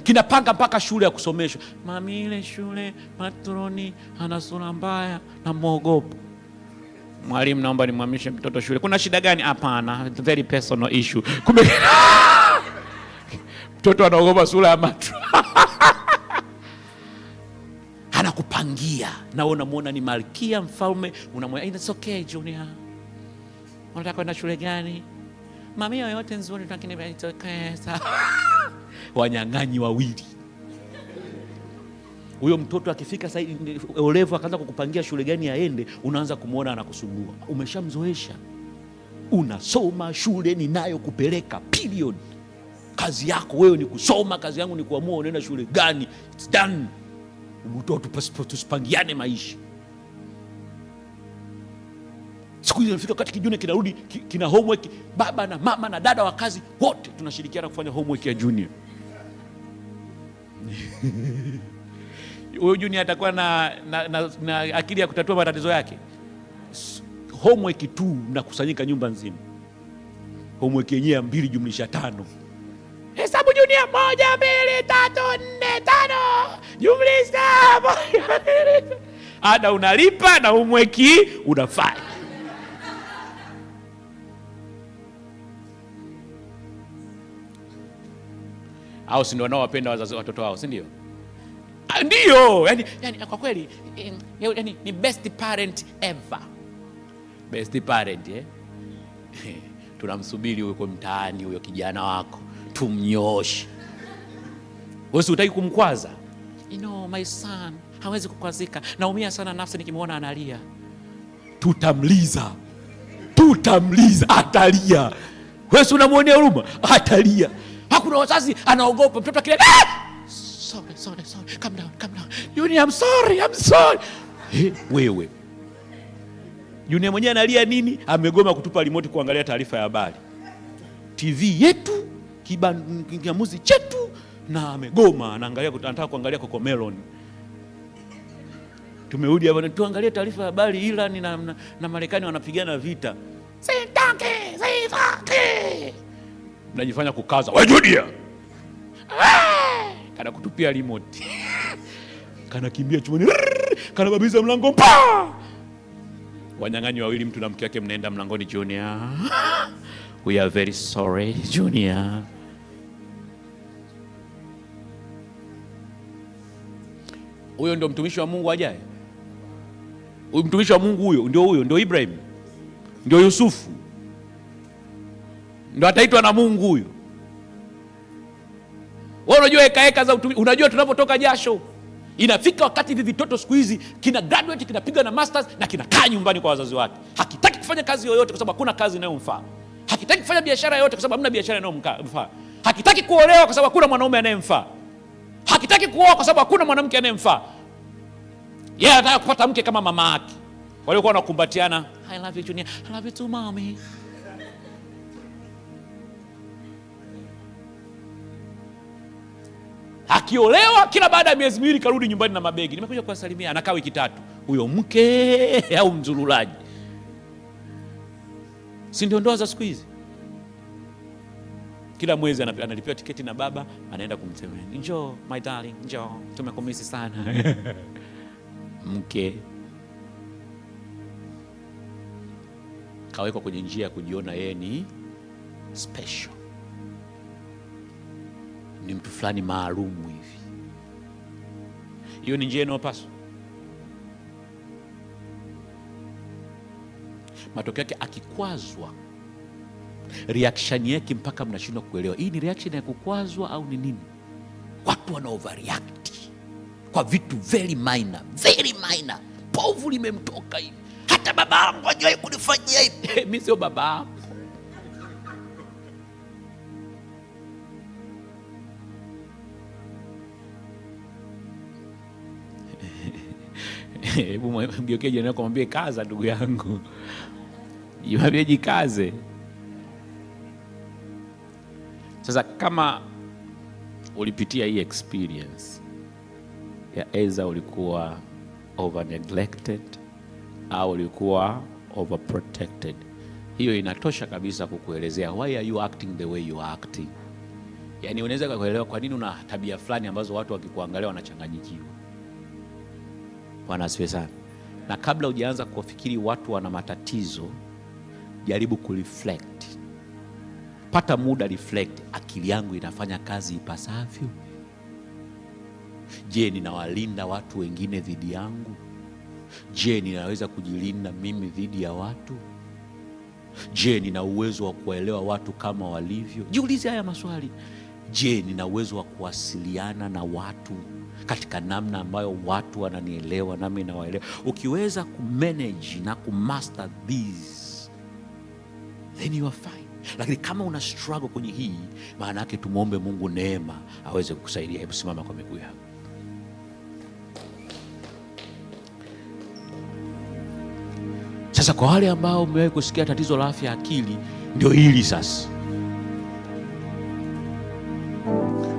Kinapanga mpaka shule ya kusomeshwa. Mami ile shule matroni ana sura mbaya na muogopo. Mwalimu naomba nimhamishe mtoto shule. Kuna shida gani? Hapana, very personal issue. Kumbe mtoto anaogopa sura ya matro. Anakupangia. Na unamuona ni malkia mfalme, unamwambia it's okay Junior. Unataka kwenda shule gani? Mami yoyote nzuri lakini it's okay. Wanyang'anyi wawili. Huyo mtoto akifika sasa olevu akaanza kukupangia shule gani aende, unaanza kumuona anakusumbua. Umeshamzoesha. Unasoma shule ninayokupeleka period. Kazi yako wewe ni kusoma, kazi yangu ni kuamua unaenda shule gani. It's done. Mtoto tusipangiane maisha. Siku hiyo inafika wakati Junior kinarudi kina homework, baba na mama na dada wa kazi wote tunashirikiana kufanya homework ya Junior. Huyo Junior atakuwa na akili ya kutatua matatizo yake. Homework tu mnakusanyika nyumba nzima. Homework yenyewe 2 jumlisha 5. Hesabu Junior 1 2 3 4 5 jumlisha 1. Ada unalipa na homework unafanya. Au si ndio wanaowapenda wazazi watoto wao, si ndio? Ndio, yani kwa kweli ni best parent ever. Best parent tunamsubiri huyo mtaani, huyo kijana wako tumnyoshe. Wewe hutaki kumkwaza? My son hawezi kukwazika, naumia sana nafsi nikimwona analia. Tutamliza, atalia. Wewe unamwonea huruma? Atalia. Hakuna wazazi anaogopa mtoto akilia, sorry, calm down. Junior, I'm sorry. Wewe Junior mwenyewe analia nini? Amegoma kutupa remote kuangalia taarifa ya habari, TV yetu, kingamuzi chetu, na amegoma anaangalia, anataka kuangalia Cocomelon. Tumerudi hapa tuangalie taarifa ya habari, Iran na Marekani wanapigana vita. Sitaki. Mnajifanya kukaza. Wewe Junior, kana kutupia remote. Kana kimbia chumbani, kana babiza mlango pa. Wanyang'anyi wawili, mtu na mke wake, mnaenda mlangoni. Junior, we are very sorry Junior. Huyo ndio mtumishi wa Mungu ajaye. Huyo mtumishi wa Mungu huyo ndio Ibrahim, ndio Yusufu, ndio ataitwa na Mungu huyo. Wewe unajua heka za utumishi. Unajua tunapotoka jasho, inafika wakati hivi vitoto siku hizi kina graduate, kinapiga na masters na kinakaa nyumbani kwa wazazi wake. Hakitaki kufanya kazi yoyote kwa sababu hakuna kazi inayomfaa. Hakitaki kufanya biashara yoyote kwa sababu hamna biashara inayomfaa. Hakitaki kuolewa kwa sababu hakuna mwanaume anayemfaa. Hakitaki kuoa kwa sababu hakuna mwanamke anayemfaa. Yeye anataka kupata mke kama mama yake. Walikuwa wanakumbatiana, I love you Junior, I love you too mommy. Akiolewa kila baada ya miezi miwili karudi nyumbani na mabegi, nimekuja kuwasalimia, anakaa wiki 3. Huyo mke au mzululaji. Si ndio ndoa za siku hizi? Kila mwezi analipiwa tiketi na baba, anaenda kumtembelea. Njoo my darling, njoo, tumekumisi sana. Mke kawekwa kwenye njia ya kujiona yeye ni special, ni mtu fulani maalum hivi. Hiyo ni njia inayopaswa. Matokeo yake akikwazwa, reaction yake mpaka mnashindwa kuelewa hii ni reaction ya kukwazwa au ni nini. Watu wana overreact kwa vitu very minor. Povu limemtoka hivi, hata baba yangu hajawahi kunifanyia hivi. Mimi sio baba yako. Hebu mgeukie jirani yako, mwambie kaza ndugu yangu. Mwambie jikaze. Sasa kama ulipitia hii experience ya either ulikuwa over neglected au ulikuwa over protected, hiyo inatosha kabisa kukuelezea why are you acting the way you are acting. Yani unaweza kuelewa kwa nini una tabia fulani ambazo watu wakikuangalia wanachanganyikiwa. Bwana asifiwe sana. Na kabla hujaanza kufikiri watu wana matatizo, jaribu kureflect. Pata muda reflect, akili yangu inafanya kazi ipasavyo? Je, ninawalinda watu wengine dhidi yangu? Je, ninaweza kujilinda mimi dhidi ya watu? Je, nina uwezo wa kuwaelewa watu kama walivyo? Jiulize haya maswali. Je, nina uwezo wa kuwasiliana na watu katika namna ambayo watu wananielewa nami nawaelewa? Ukiweza kumanage na kumaster these, then you are fine. Lakini kama una struggle kwenye hii, maana yake tumuombe Mungu neema aweze kukusaidia. Hebu simama kwa miguu yako. Sasa kwa wale ambao umewahi kusikia tatizo la afya ya akili, ndio hili sasa.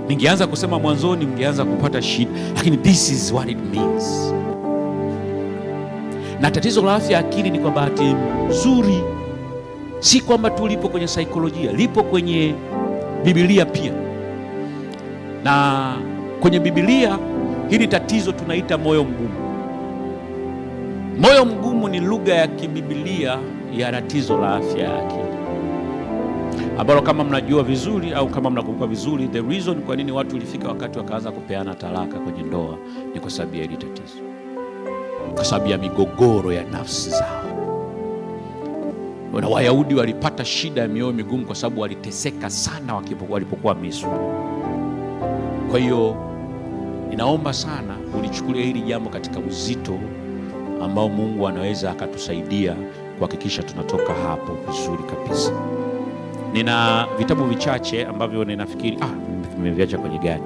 Ningeanza kusema mwanzoni, mngeanza kupata shida, lakini this is what it means. Na tatizo la afya ya akili ni kwa bahati nzuri, si kwamba tu lipo kwenye saikolojia, lipo kwenye Biblia pia. Na kwenye Biblia hili tatizo tunaita moyo mgumu. Moyo mgumu ni lugha ya kibiblia ya tatizo la afya ya akili, ambalo kama mnajua vizuri au kama mnakumbuka vizuri, the reason kwa nini watu ilifika wakati wakaanza kupeana talaka kwenye ndoa ni kwa sababu ya hili tatizo, kwa sababu ya migogoro ya nafsi zao. Na Wayahudi walipata shida ya mioyo migumu kwa sababu waliteseka sana walipokuwa Misri. Kwa hiyo ninaomba sana ulichukulia hili jambo katika uzito ambao Mungu anaweza akatusaidia kuhakikisha tunatoka hapo vizuri kabisa. Nina vitabu vichache ambavyo ninafikiri nimeviacha kwenye gari.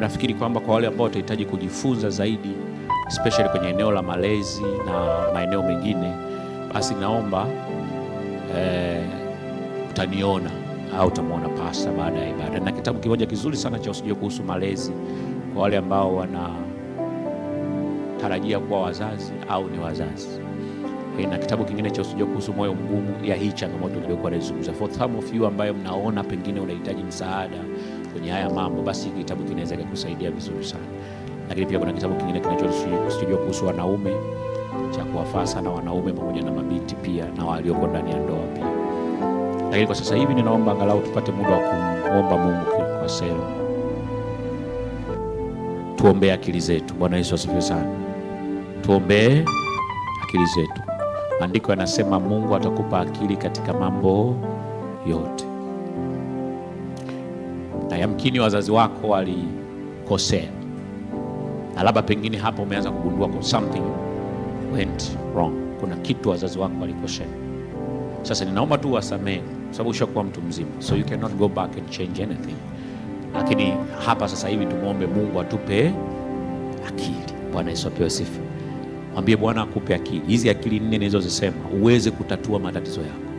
Nafikiri kwamba kwa wale ambao watahitaji kujifunza zaidi, especially kwenye eneo la malezi na maeneo mengine, basi naomba utaniona au utamwona pasta baada ya ibada. Na kitabu kimoja kizuri sana cha Usijue Kuhusu Malezi kwa wale ambao wanatarajia kuwa wazazi au ni wazazi. Na kitabu kingine cha Usijue Kuhusu Moyo Mgumu, ya hii changamoto niliyokuwa naizungumza. For some of you ambayo mnaona pengine unahitaji msaada kwenye haya mambo, basi kitabu kinaweza kukusaidia vizuri sana. Lakini pia kuna kitabu kingine kinachosijua kuhusu wanaume, cha kuwafaa sana wanaume pamoja na mabinti pia na walioko ndani ya ndoa pia. Lakini kwa sasa hivi ninaomba angalau tupate muda wa kumwomba Mungu kwa sehemu. Tuombee akili zetu. Bwana Yesu asifiwe sana. Tuombee akili zetu. Maandiko yanasema Mungu atakupa akili katika mambo yote. Na yamkini wazazi wako walikosea, na labda pengine hapo umeanza kugundua something went wrong. Kuna kitu wazazi wako walikosea. Sasa ninaomba tu wasamehe, kwa sababu ushakuwa mtu mzima, so you cannot go back and change anything. Lakini hapa sasa hivi tumuombe Mungu atupe akili. Bwana Yesu apewe sifa. Mwambie Bwana akupe akili. Hizi akili 4 nilizozisema, uweze kutatua matatizo yako,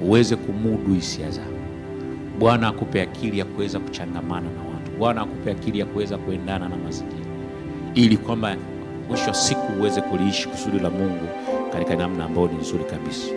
uweze kumudu hisia zako. Bwana akupe akili ya kuweza kuchangamana na watu. Bwana akupe akili ya kuweza kuendana na mazingira, ili kwamba mwisho wa siku uweze kuliishi kusudi la Mungu katika namna ambayo ni nzuri kabisa.